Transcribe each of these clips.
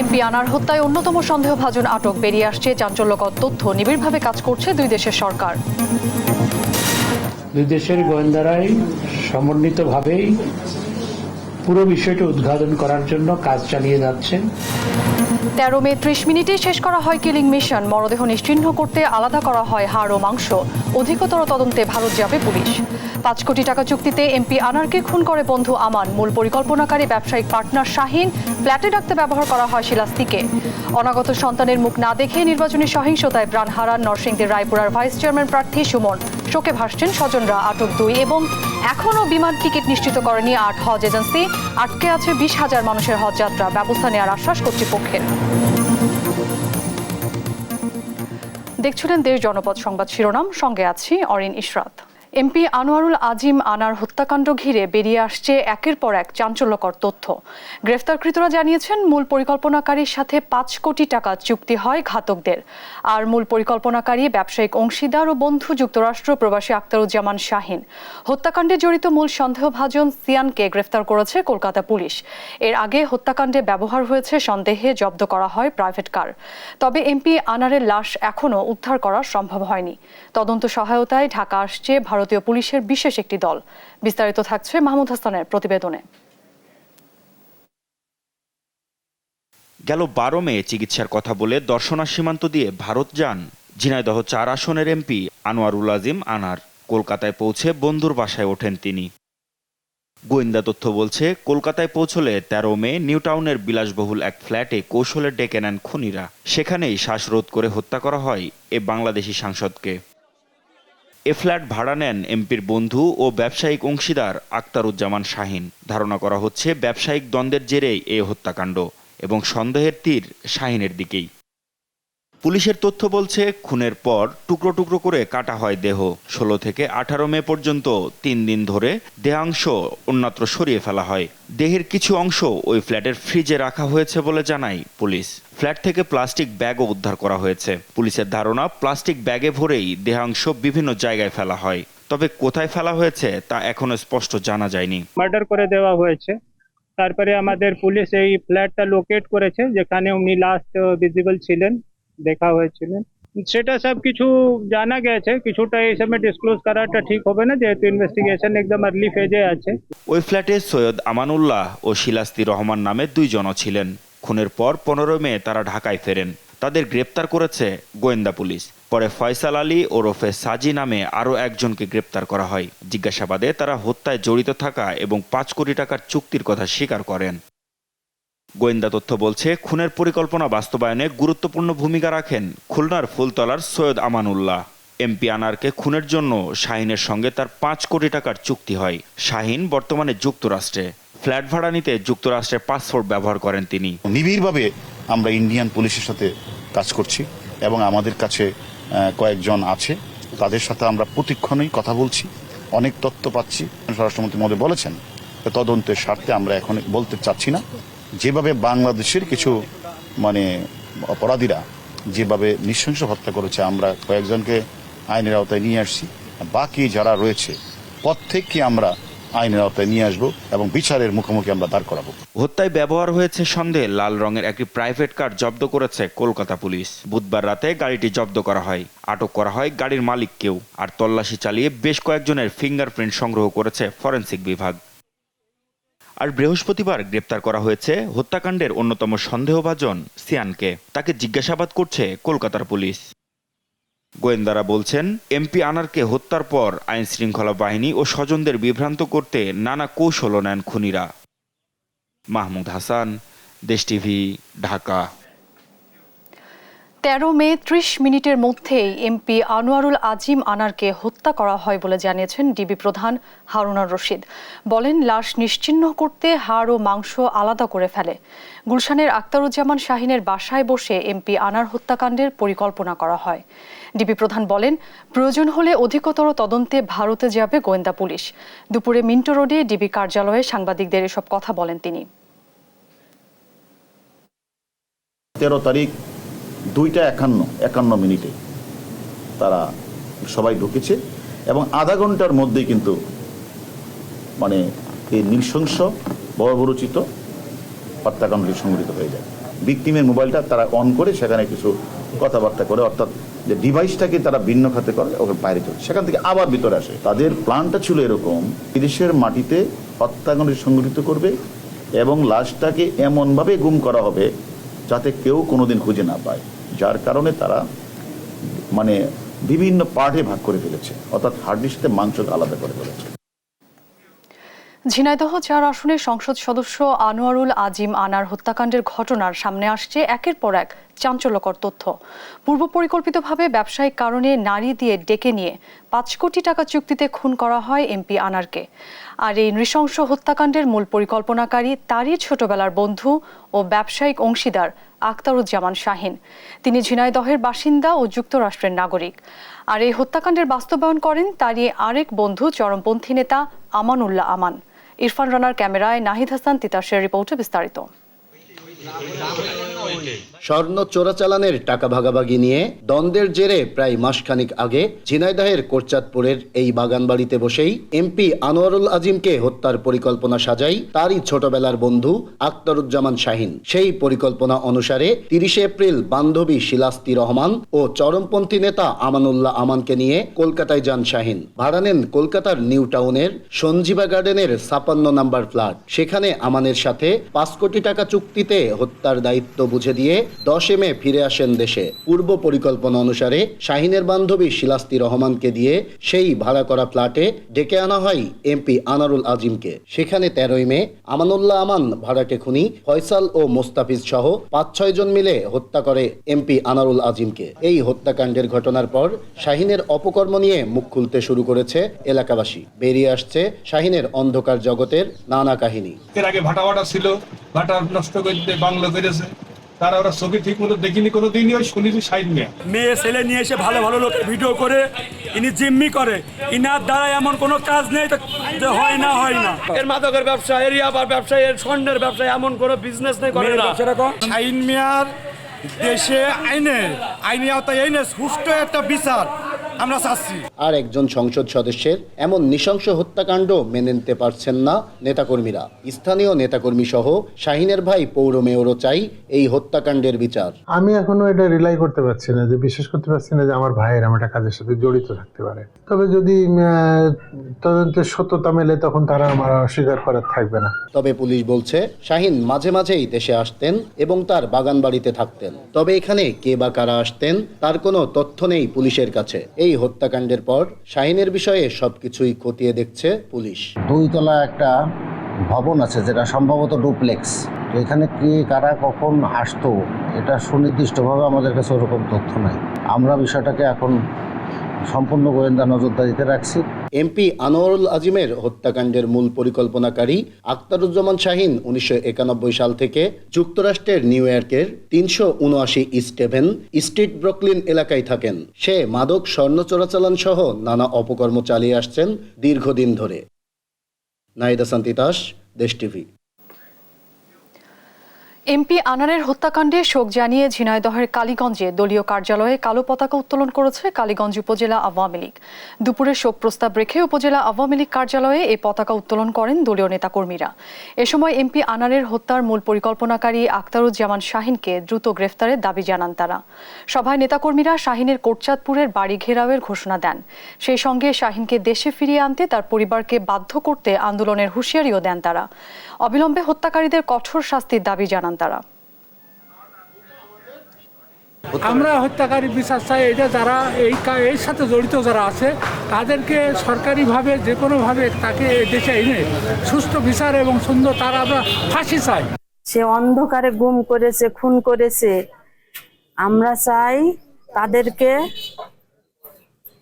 MP আনার হত্যায় অন্যতম সন্দেহভাজন আটক, বেরিয়ে আসছে চাঞ্চল্যকর তথ্য। নিবিড়ভাবে কাজ করছে দুই দেশের সরকার। দুই দেশের গোয়েন্দারাই সমন্বিতভাবেই পুরো বিষয়টি উদ্ঘাটন করার জন্য কাজ চালিয়ে যাচ্ছেন। 13 মে 30 মিনিটে শেষ করা হয় কিলিং মিশন। মরদেহ নিশ্চিহ্ন করতে আলাদা করা হয় হাড় ও মাংস। অধিকতর তদন্তে ভারত যাবে পুলিশ। 5 কোটি টাকা চুক্তিতে এমপি আনারকে খুন করে বন্ধু আমান। মূল পরিকল্পনাকারী ব্যবসায়িক পার্টনার শাহিন। ফ্ল্যাটে ডাকতে ব্যবহার করা হয় শিলাস্তিকে। অনাগত সন্তানের মুখ না দেখে নির্বাচনী সহিংসতায় প্রাণ হারান নরসিংদীর রায়পুরার ভাইস চেয়ারম্যান প্রার্থী সুমন। শোকে ভাসছেন স্বজনরা। আটক 2 এবং এখনও বিমান টিকিট নিশ্চিত করেনি 8 হজ এজেন্সি। আটকে আছে 20,000 মানুষের হজ যাত্রা। ব্যবস্থা নেওয়ার আশ্বাস কর্তৃপক্ষের। দেখছিলেন দেশ জনপদ সংবাদ শিরোনাম, সঙ্গে আছি অরিন ইশরাত। এমপি আনোয়ারুল আজিম আনার হত্যাকাণ্ড ঘিরে বেরিয়ে আসছে একের পর এক চাঞ্চল্যকর তথ্য। গ্রেফতারকৃতরা জানিয়েছেন মূল পরিকল্পনাকারীর সাথে 5 কোটি টাকা চুক্তি হয় ঘাতকদের। আর মূল পরিকল্পনাকারী ব্যবসায়িক অংশীদার ও বন্ধু যুক্তরাষ্ট্র প্রবাসী আখতারুজ্জামান শাহিন। হত্যাকাণ্ডে জড়িত মূল সন্দেহভাজন সিয়ানকে গ্রেফতার করেছে কলকাতা পুলিশ। এর আগে হত্যাকাণ্ডে ব্যবহার হয়েছে সন্দেহে জব্দ করা হয় প্রাইভেট কার। তবে এমপি আনারের লাশ এখনও উদ্ধার করা সম্ভব হয়নি। তদন্ত সহায়তায় ঢাকা আসছে ভারতীয় পুলিশের বিশেষ একটি দল। বিস্তারিত থাকছে মাহমুদ হাসানের প্রতিবেদনে। গেল 12 মে চিকিৎসার কথা বলে দর্শনা সীমান্ত দিয়ে ভারত যান ঝিনাইদহ 4 আসনের এমপি আনোয়ারুল আজিম আনার। কলকাতায় পৌঁছে বন্ধুর বাসায় ওঠেন তিনি। গোয়েন্দা তথ্য বলছে, কলকাতায় পৌঁছলে 13 মে নিউ টাউনের বিলাসবহুল এক ফ্ল্যাটে কৌশলে ডেকে নেন খুনিরা। সেখানেই শ্বাসরোধ করে হত্যা করা হয় এ বাংলাদেশি সাংসদকে। এ ফ্ল্যাট ভাড়া নেন এমপির বন্ধু ও ব্যবসায়িক অংশীদার আখতারুজ্জামান শাহিন। ধারণা করা হচ্ছে ব্যবসায়িক দ্বন্দ্বের জেরেই এ হত্যাকাণ্ড এবং সন্দেহের তীর শাহিনের দিকেই। পুলিশের তথ্য বলছে, খুনের পর টুকরো টুকরো করে কাটা হয় দেহ। 16 থেকে 18 মে পর্যন্ত 3 দিন ধরে দেহাংশ অন্যত্র সরিয়ে ফেলা হয়। দেহের কিছু অংশ ওই ফ্ল্যাটের ফ্রিজে রাখা হয়েছে বলে জানায় পুলিশ। ফ্ল্যাট থেকে প্লাস্টিক ব্যাগও উদ্ধার করা হয়েছে। পুলিশের ধারণা, প্লাস্টিক ব্যাগে ভরেই দেহাংশ বিভিন্ন জায়গায় ফেলা হয়। তবে কোথায় ফেলা হয়েছে তা এখনো স্পষ্ট জানা যায়নি। মার্ডার করে দেওয়া হয়েছে। তারপরে আমাদের পুলিশ এই ফ্ল্যাটটা লোকেট করেছে যেখানে উনি লাস্ট ভিজিবল ছিলেন, দেখা হয়েছিলেন। সেটা সব কিছু জানা গেছে। কিছুটা এই সময় ডিসক্লোজ করাটা ঠিক হবে না, যেহেতু ইনভেস্টিগেশন একদম আর্লি ফেজে আছে। ওই ফ্ল্যাটে সৈয়দ আমানুল্লাহ ও শিলাস্তি রহমান নামে 2 জনও ছিলেন। খুনের পর 15 মে তারা ঢাকায় ফেরেন। তাদের গ্রেপ্তার করেছে গোয়েন্দা পুলিশ। পরে ফয়সাল আলী ওরফে সাজি নামে আরও একজনকে গ্রেপ্তার করা হয়। জিজ্ঞাসাবাদে তারা হত্যায় জড়িত থাকা এবং 5 কোটি টাকার চুক্তির কথা স্বীকার করেন। গোয়েন্দা তথ্য বলছে, খুনের পরিকল্পনা বাস্তবায়নে গুরুত্বপূর্ণ ভূমিকা রাখেন খুলনার ফুলতলার সৈয়দ আমানুল্লাহ। এমপি আনারকে খুনের জন্য শাহিনের সঙ্গে তার 5 কোটি টাকার চুক্তি হয়। শাহিন বর্তমানে যুক্তরাষ্ট্রে। ফ্ল্যাট ভাড়া নিতে যুক্তরাষ্ট্রের পাসপোর্ট ব্যবহার করেন তিনি। নিবিড়ভাবে আমরা ইন্ডিয়ান পুলিশের সাথে কাজ করছি এবং আমাদের কাছে কয়েকজন আছে, তাদের সাথে আমরা প্রতিক্ষণেই কথা বলছি, অনেক তথ্য পাচ্ছি। স্বরাষ্ট্রমন্ত্রী মহোদয় বলেছেন, তদন্তের স্বার্থে আমরা এখন বলতে চাচ্ছি না। যেভাবে বাংলাদেশের কিছু অপরাধীরা যেভাবে নৃশংস হত্যা করেছে, আমরা কয়েকজনকে আইনের আওতায় নিয়ে আসছি। বাকি যারা রয়েছে প্রত্যেককে আমরা আইনের আওতায় নিয়ে আসবো এবং বিচারের মুখোমুখি আমরা দাঁড় করাবো। হত্যায় ব্যবহার হয়েছে সন্দেহে লাল রঙের একটি প্রাইভেট কার জব্দ করেছে কলকাতা পুলিশ। বুধবার রাতে গাড়িটি জব্দ করা হয়। আটক করা হয় গাড়ির মালিককেও। আর তল্লাশি চালিয়ে বেশ কয়েকজনের ফিঙ্গারপ্রিন্ট সংগ্রহ করেছে ফরেনসিক বিভাগ। আর বৃহস্পতিবার গ্রেপ্তার করা হয়েছে হত্যাকাণ্ডের অন্যতম সন্দেহভাজন সিয়ানকে। তাকে জিজ্ঞাসাবাদ করছে কলকাতার পুলিশ। গোয়েন্দারা বলছেন, এমপি আনারকে হত্যার পর আইন শৃঙ্খলা বাহিনী ও স্বজনদের বিভ্রান্ত করতে নানা কৌশল নেন খুনিরা। মাহমুদ হাসান, দেশ টিভি, ঢাকা। 13 মে 30 মিনিটের মধ্যেই এমপি আনোয়ারুল আজিম আনারকে হত্যা করা হয় বলে জানিয়েছেন ডিবি প্রধান হারুনার রশিদ। বলেন, লাশ নিশ্চিহ্ন করতে হাড় ও মাংস আলাদা করে ফেলে। গুলশানের আখতারুজ্জামান শাহিনের বাসায় বসে এমপি আনার হত্যাকাণ্ডের পরিকল্পনা করা হয়। ডিবি প্রধান বলেন, প্রয়োজন হলে অধিকতর তদন্তে ভারতে যাবে গোয়েন্দা পুলিশ। দুপুরে মিন্টো রোডে ডিবি কার্যালয়ে সাংবাদিকদের এসব কথা বলেন তিনি। 13 তারিখ 2:51 তারা সবাই ঢুকেছে এবং আধা ঘন্টার মধ্যেই কিন্তু এই নৃশংস বর্বরচিত হত্যাকাণ্ডটি সংঘটিত হয়ে যায়। ভিকটিমের মোবাইলটা তারা অন করে সেখানে কিছু কথাবার্তা করে, অর্থাৎ যে ডিভাইসটাকে তারা ভিন্ন খাতে করে ওকে বাইরে চলে, সেখান থেকে আবার ভিতরে আসে। তাদের প্ল্যানটা ছিল এরকম, বিদেশের মাটিতে হত্যাকাণ্ড সংঘটিত করবে এবং লাশটাকে এমনভাবে গুম করা হবে যাতে কেউ কোনোদিন খুঁজে না পায়, যার কারণে তারা মানে বিভিন্ন পার্টে ভাগ করে ফেলেছে, অর্থাৎ হাড্ডির সাথে মাংসকে আলাদা করে ফেলেছে। ঝিনাইদহ ৪ আসনের সংসদ সদস্য আনোয়ারুল আজিম আনার হত্যাকাণ্ডের ঘটনার সামনে আসছে একের পর এক চাঞ্চল্যকর তথ্য। পূর্ব পরিকল্পিতভাবে ব্যবসায়িক কারণে নারী দিয়ে ডেকে নিয়ে ৫ কোটি টাকা চুক্তিতে খুন করা হয় এমপি আনারকে। আর এই নৃশংস হত্যাকাণ্ডের মূল পরিকল্পনাকারী তারই ছোটবেলার বন্ধু ও ব্যবসায়িক অংশীদার আখতারুজ্জামান শাহিন। তিনি ঝিনাইদহের বাসিন্দা ও যুক্তরাষ্ট্রের নাগরিক। আর এই হত্যাকাণ্ডের বাস্তবায়ন করেন তারই আরেক বন্ধু চরমপন্থী নেতা আমানুল্লাহ আমান। ইরফান রানার ক্যামেরায় নাহিদ হাসান তিতাসের রিপোর্টে বিস্তারিত। স্বর্ণ চোরাচালানের টাকা ভাগাভাগি নিয়ে দ্বন্দ্বের জেরে প্রায় মাসখানিক আগে ঝিনাইদহের কোটচাঁদপুরের এই বাগানবাড়িতে বসেই এমপি আনোয়ারুল আজিমকে হত্যার পরিকল্পনা সাজাই তারই ছোটবেলার বন্ধু আখতারুজ্জামান শাহিন। সেই পরিকল্পনা অনুসারে ৩০ এপ্রিল বান্ধবী শিলাস্তি রহমান ও চরমপন্থী নেতা আমানুল্লাহ আমানকে নিয়ে কলকাতায় যান শাহিন। ভাড়া নেন কলকাতার নিউ টাউনের সঞ্জীবা গার্ডেনের ৫৬ নম্বর ফ্ল্যাট। সেখানে আমানের সাথে ৫ কোটি টাকা চুক্তিতে হত্যার দায়িত্ব বুঝে দিয়ে ১০ মে ফিরে আসেন দেশে। পূর্ব পরিকল্পনা অনুসারে শাহিনের বান্ধবী শিলাস্তি রহমানকে দিয়ে সেই ভাড়া করা ফ্ল্যাটে ডেকে আনা হয় এমপি আনোয়ারুল আজিমকে। সেখানে ১৩ মে আমানুল্লাহ আমান ভাড়াটে খুনি ফয়সাল ও মোস্তাফিজ সহ ৫-৬ জন মিলে হত্যা করে এমপি আনোয়ারুল আজিমকে। এই হত্যাকাণ্ডের ঘটনার পর শাহিনের অপকর্ম নিয়ে মুখ খুলতে শুরু করেছে এলাকাবাসী। বেরিয়ে আসছে শাহিনের অন্ধকার জগতের নানা কাহিনী। এর আগে ভাটা ছিল, ভাটা নষ্ট করতে বাংলা করেছে, তারা ওরা ছবি ঠিক মতো দেখিনি কোনোদিনই। ওই শুনেছি সাইড মেয়ে ছেলে নিয়ে এসে ভালো ভালো লোক ভিডিও করে ইনি জিম্মি করে, ইনার দ্বারা এমন কোনো কাজ নেই তো হয় না। এর মাদকের ব্যবসা, এর ইয়াবার ব্যবসা, এর স্বর্ণের ব্যবসা, এমন কোনো বিজনেস নেই করে না। শাহিন মিয়ার দেশে আইনি আওতায় এনে সুষ্ঠু একটা বিচার আমরা চাচ্ছি। আর একজন সংসদ সদস্যের এমন নৃশংস হত্যাকাণ্ড মেনে নিতে পারছেন না নেতাকর্মীরা। স্থানীয় নেতাকর্মী সহ শাহিনের ভাই পৌর মেয়রও চাই এই হত্যাকাণ্ডের বিচার। আমি এখনো এটা রিলাই করতে পারছি না, যে বিশ্বাস করতে পারছি না যে আমার ভাইয়ের আমার একটা কাজের সাথে জড়িত থাকতে পারে। তবে যদি তদন্তের সত্যতা মেলে তখন তারা আমার অস্বীকার করার থাকবে না। তবে পুলিশ বলছে শাহিন মাঝে মাঝেই দেশে আসতেন এবং তার বাগান বাড়িতে থাকতেন। তবে এখানে কে বা কারা আসতেন তার কোনো তথ্য নেই পুলিশের কাছে। এই হত্যাকাণ্ডের পর শাহিনের বিষয়ে সবকিছুই খতিয়ে দেখছে পুলিশ। 2 তলা একটা ভবন আছে যেটা সম্ভবত ডুপ্লেক্স। তো এখানে কে কারা কখন আসতো এটা সুনির্দিষ্টভাবে আমাদের কাছে ওরকম তথ্য নাই। আমরা বিষয়টাকে এখন সম্পূর্ণ গোয়েন্দা নজরদারিতে রাখছি। এমপি আনোয়ারুল আজিমের হত্যাকাণ্ডের মূল পরিকল্পনাকারী আখতারুজ্জামান শাহিন ১৯৯১ সাল থেকে যুক্তরাষ্ট্রের নিউ ইয়র্কের ৩৭৯ ইস্ট হেভেন স্ট্রিট ব্রুকলিন এলাকায় থাকেন। সে মাদক, স্বর্ণ চোরাচালান সহ নানা অপকর্ম চালিয়ে আসছেন দীর্ঘদিন ধরে। নাহিদ হাসান তিতাস, দেশ টিভি। এমপি আনারের হত্যাকাণ্ডে শোক জানিয়ে ঝিনাইদহের কালীগঞ্জে দলীয় কার্যালয়ে কালো পতাকা উত্তোলন করেছে কালীগঞ্জ উপজেলা আওয়ামী লীগ। দুপুরে শোক প্রস্তাব রেখে উপজেলা আওয়ামী লীগ কার্যালয়ে এই পতাকা উত্তোলন করেন দলীয় নেতাকর্মীরা। এ সময় এমপি আনারের হত্যার মূল পরিকল্পনাকারী আখতারুজ্জামান শাহিনকে দ্রুত গ্রেফতারের দাবি জানান তারা। সভায় নেতাকর্মীরা শাহিনের কোটচাঁদপুরের বাড়ি ঘেরাওয়ের ঘোষণা দেন। সেই সঙ্গে শাহিনকে দেশে ফিরিয়ে আনতে তার পরিবারকে বাধ্য করতে আন্দোলনের হুঁশিয়ারিও দেন তারা। অবিলম্বে হত্যাকারীদের কঠোর শাস্তির দাবি জানান তারা। আমরা হত্যাকারী বিচার চাই। এটা যারা এর সাথে জড়িত যারা আছে তাদেরকে সরকারিভাবে যে কোনোভাবে তাকে দেশে এনে সুষ্ঠু বিচার এবং সুন্দর তার আমরা ফাঁসি চাই। সে অন্ধকারে গুম করেছে, খুন করেছে। আমরা চাই তাদেরকে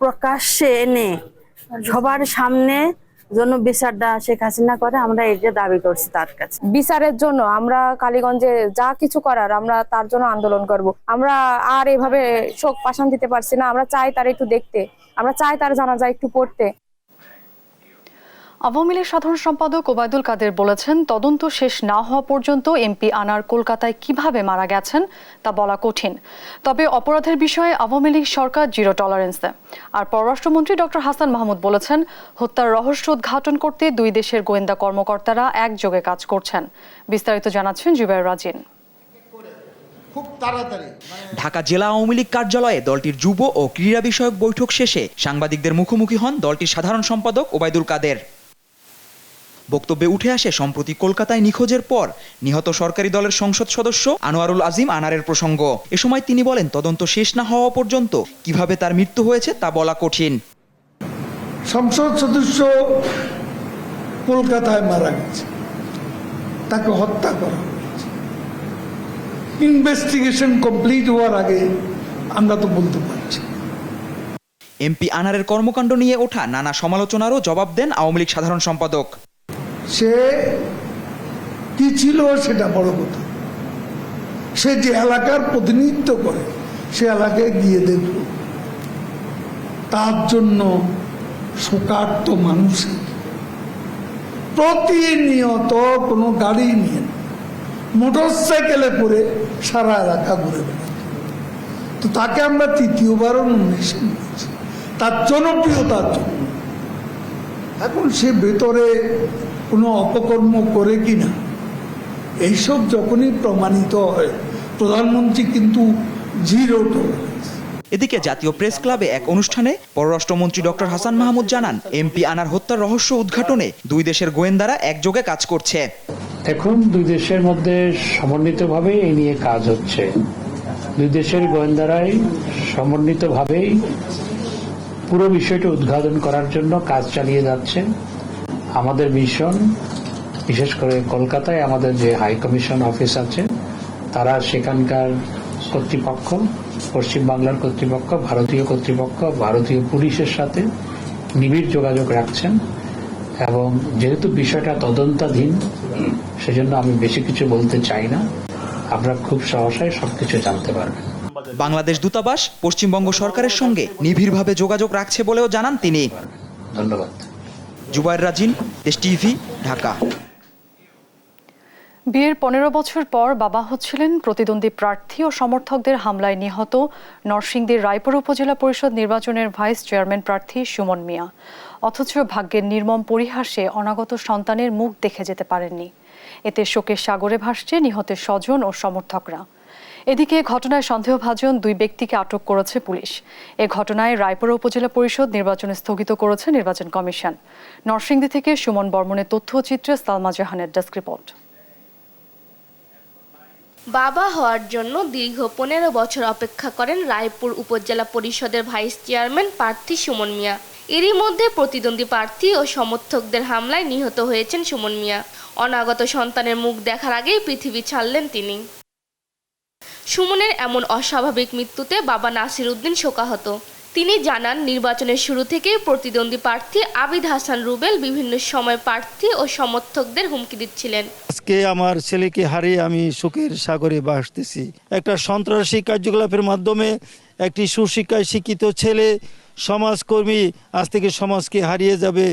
প্রকাশ্যে এনে সবার সামনে জন্য বিচারটা শেখ হাসিনা করে, আমরা এটা দাবি করছি তার কাছে। বিচারের জন্য আমরা কালীগঞ্জে যা কিছু করার আমরা তার জন্য আন্দোলন করব। আমরা আর এভাবে শোক পাশান দিতে পারছি না। আমরা চাই তার একটু দেখতে, আমরা চাই তার জানাজা একটু পড়তে। আওয়ামী লীগ সাধারণ সম্পাদক ওবায়দুল কাদের বলেছেন, তদন্ত শেষ না হওয়া পর্যন্ত এমপি আনার কলকাতায় কিভাবে মারা গেছেন তা বলা কঠিন। তবে অপরাধের বিষয়ে আওয়ামী লীগ সরকার জিরো টলারেন্স দেয়। আর পররাষ্ট্রমন্ত্রী ডক্টর হাসান মাহমুদ বলেছেন, হত্যার রহস্য উদ্ঘাটন করতে দুই দেশের গোয়েন্দা কর্মকর্তারা একযোগে কাজ করছেন। বিস্তারিত জানাচ্ছেন জুবায়ের রাজিন। খুব তাড়াতাড়ি। ঢাকা জেলা আওয়ামী লীগ কার্যালয়ে দলটির যুব ও ক্রীড়া বিষয়ক বৈঠক শেষে সাংবাদিকদের মুখোমুখি হন দলটির সাধারণ সম্পাদক ওবায়দুল কাদের। বক্তব্যে উঠে আসে সম্প্রতি কলকাতায় নিখোঁজের পর নিহত সরকারি দলের সংসদ সদস্য আনোয়ারুল আজিম আনারের প্রসঙ্গ। এ সময় তিনি বলেন, তদন্ত শেষ না হওয়া পর্যন্ত কিভাবে তার মৃত্যু হয়েছে তা বলা কঠিন। সংসদ সদস্য কলকাতায় মারা গেছে, তাকে হত্যা করা হয়েছে। ইনভেস্টিগেশন কমপ্লিট হওয়ার আগে আমরা তো বলতে পারছি। এমপি আনারের কর্মকাণ্ড নিয়ে ওঠা নানা সমালোচনারও জবাব দেন আওয়ামী লীগ সাধারণ সম্পাদক। সে কি ছিল সেটা বড় কথা, সে যে এলাকার প্রতিনিধিত্ব করে সে এলাকায় গিয়ে দেখল, তার জন্য শোকার্ত মানুষের প্রতিনিয়ত কোনো গাড়ি নিয়ে মোটর সাইকেলে করে সারা এলাকা ঘুরে বেড়াত। তো তাকে আমরা তৃতীয়বারও নমিনেশন দিয়েছি তার জনপ্রিয়তার জন্য। এখন সে ভেতরে কোনো অপকর্ম করে কিনা এইসব যখনই প্রমাণিত হয়, প্রধানমন্ত্রী কিন্তু জিরো টলারেন্স। এদিকে জাতীয় প্রেস ক্লাবে এক অনুষ্ঠানে পররাষ্ট্রমন্ত্রী ডক্টর হাসান মাহমুদ জানান, এমপি আনার হত্যার রহস্য উদ্ঘাটনে দুই দেশের গোয়েন্দারা একযোগে কাজ করছে। এখন দুই দেশের মধ্যে সমন্বিতভাবে এই নিয়ে কাজ হচ্ছে। দুই দেশের গোয়েন্দারাই সমন্বিতভাবেই পুরো বিষয়টি উদ্ঘাটন করার জন্য কাজ চালিয়ে যাচ্ছে। আমাদের মিশন, বিশেষ করে কলকাতায় আমাদের যে হাই কমিশন অফিস আছে, তারা সেখানকার কর্তৃপক্ষ, পশ্চিম বাংলার কর্তৃপক্ষ, ভারতীয় কর্তৃপক্ষ, ভারতীয় পুলিশের সাথে নিবিড় যোগাযোগ রাখছেন। এবং যেহেতু বিষয়টা তদন্তাধীন, সেজন্য আমি বেশি কিছু বলতে চাই না। আপনারা খুব সহসাই সবকিছু জানতে পারবেন। বাংলাদেশ দূতাবাস পশ্চিমবঙ্গ সরকারের সঙ্গে নিবিড়ভাবে যোগাযোগ রাখছে বলেও জানান তিনি। ধন্যবাদ। জুবায়ের রাজিন, দেশ টিভি, ঢাকা। বিয়ের 15 বছর পর বাবা হচ্ছিলেন প্রতিদ্বন্দ্বী প্রার্থী ও সমর্থকদের হামলায় নিহত নরসিংদীর রায়পুর উপজেলা পরিষদ নির্বাচনের ভাইস চেয়ারম্যান প্রার্থী সুমন মিয়া। অথচ ভাগ্যের নির্মম পরিহাসে অনাগত সন্তানের মুখ দেখে যেতে পারেননি। এতে শোকের সাগরে ভাসছে নিহতের স্বজন ও সমর্থকরা। এদিকে ঘটনায় সন্দেহভাজন দুই ব্যক্তিকে আটক করেছে পুলিশ। এ ঘটনায় রায়পুর উপজেলা পরিষদ নির্বাচন স্থগিত করেছে নির্বাচন কমিশন। নরসিংদী থেকে সুমন বর্মনের তথ্যচিত্রে সালমা জাহানের ডেস্ক রিপোর্ট। বাবা হওয়ার জন্য দীর্ঘ 15 বছর অপেক্ষা করেন রায়পুর উপজেলা পরিষদের ভাইস চেয়ারম্যান প্রার্থী সুমন মিয়া। এরই মধ্যে প্রতিদ্বন্দ্বী প্রার্থী ও সমর্থকদের হামলায় নিহত হয়েছেন সুমন মিয়া। অনাগত সন্তানের মুখ দেখার আগেই পৃথিবী ছাড়লেন তিনি। সুমনের এমন অস্বাভাবিক মৃত্যুতে বাবা নাসির উদ্দিন শোকাহত। তিনি জানান, নির্বাচনের শুরু থেকেই প্রতিদ্বন্দ্বী প্রার্থী আবিদ হাসান রুবেল বিভিন্ন সময় প্রার্থী ও সমর্থকদের হুমকি দিচ্ছিলেন। আজকে আমার ছেলেকে হারিয়ে আমি শোকের সাগরে ভাসতেছি। একটা সন্ত্রাসী কার্যকলাপের মাধ্যমে একটি সুশিক্ষায় শিক্ষিত ছেলে, সমাজকর্মী আজ থেকে সমাজকে হারিয়ে যাবে,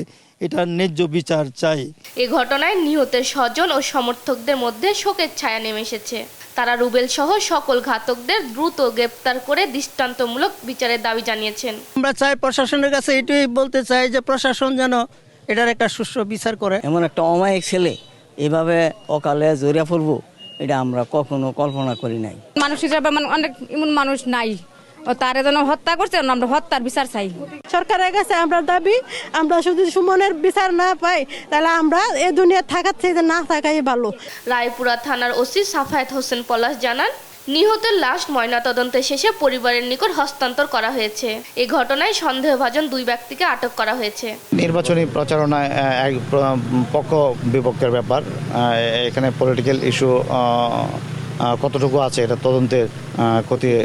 এটা ন্যায্য বিচার চাই। এ ঘটনায় নিহতের স্বজন ও সমর্থকদের মধ্যে শোকের ছায়া নেমে এসেছে। তারা রুবেল সহ সকল ঘাতকদের দ্রুত গ্রেপ্তার করে দৃষ্টান্তমূলক বিচারের দাবি জানিয়েছেন। আমরা চাই প্রশাসনের কাছে এটাই বলতে চাই যে প্রশাসন যেন এটার একটা সুষ্ঠু বিচার করে। এমন একটা অমায়িক ছেলে এভাবে অকালে জড়িয়ে পড়বো, এটা আমরা কখনো কল্পনা করি নাই। মানুষ হিসাবে অনেক এমন মানুষ নাই, ও তারে যেন হত্যা করছে, আমরা হত্যার বিচার চাই। সরকারের কাছে আমরা দাবি, আমরা শুধু সুমনের বিচার না পাই তাহলে আমরা এই দুনিয়া থাকার থেকে না থাকাই ভালো। রায়পুরা থানার ওসি সাফায়েত হোসেন পলাশ জানান, নিহতের লাশ ময়নাতদন্তের শেষে পরিবারের নিকট হস্তান্তর করা হয়েছে। এই ঘটনায় সন্দেহভাজন দুই ব্যক্তিকে আটক করা হয়েছে। নির্বাচনী প্রচারণায় এক পক্ষ বিপক্ষের ব্যাপার, এখানে পলিটিক্যাল ইস্যু কতটুকু আছে এটা তদন্তের খতিয়ে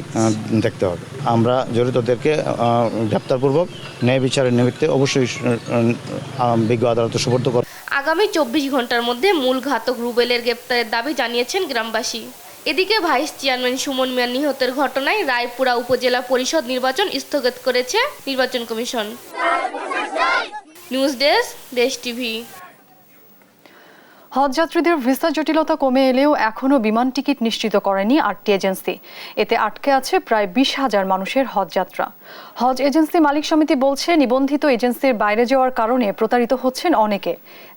দেখতে হবে। আমরা জড়িতদেরকে গ্রেপ্তারপূর্বক ন্যায় বিচারের নিমিত্তে অবশ্যই বিজ্ঞ আদালতে সুপর্দ করব। আগামী 24 ঘন্টার মধ্যে মূল ঘাতক রুবেলের গ্রেপ্তারের দাবি জানিয়েছেন গ্রামবাসী। এদিকে ভাইস চেয়ারম্যান সুমন মিয়া নিহতের ঘটনায় রায়পুরা উপজেলা পরিষদ নির্বাচন স্থগিত করেছে নির্বাচন কমিশন। নিউজ ডেস্ক, দেশ টিভি। হজযাত্রীদের ভিসা জটিলতা কমে এলেও এখনও বিমান টিকিট নিশ্চিত করেনি 8টি এজেন্সি। এতে আটকে আছে প্রায় 20,000 মানুষের হজযাত্রা। হজ এজেন্সি মালিক সমিতি বলছে, নিবন্ধিত এজেন্সির বাইরে যাওয়ার কারণে প্রতারিত হচ্ছেন অনেকে।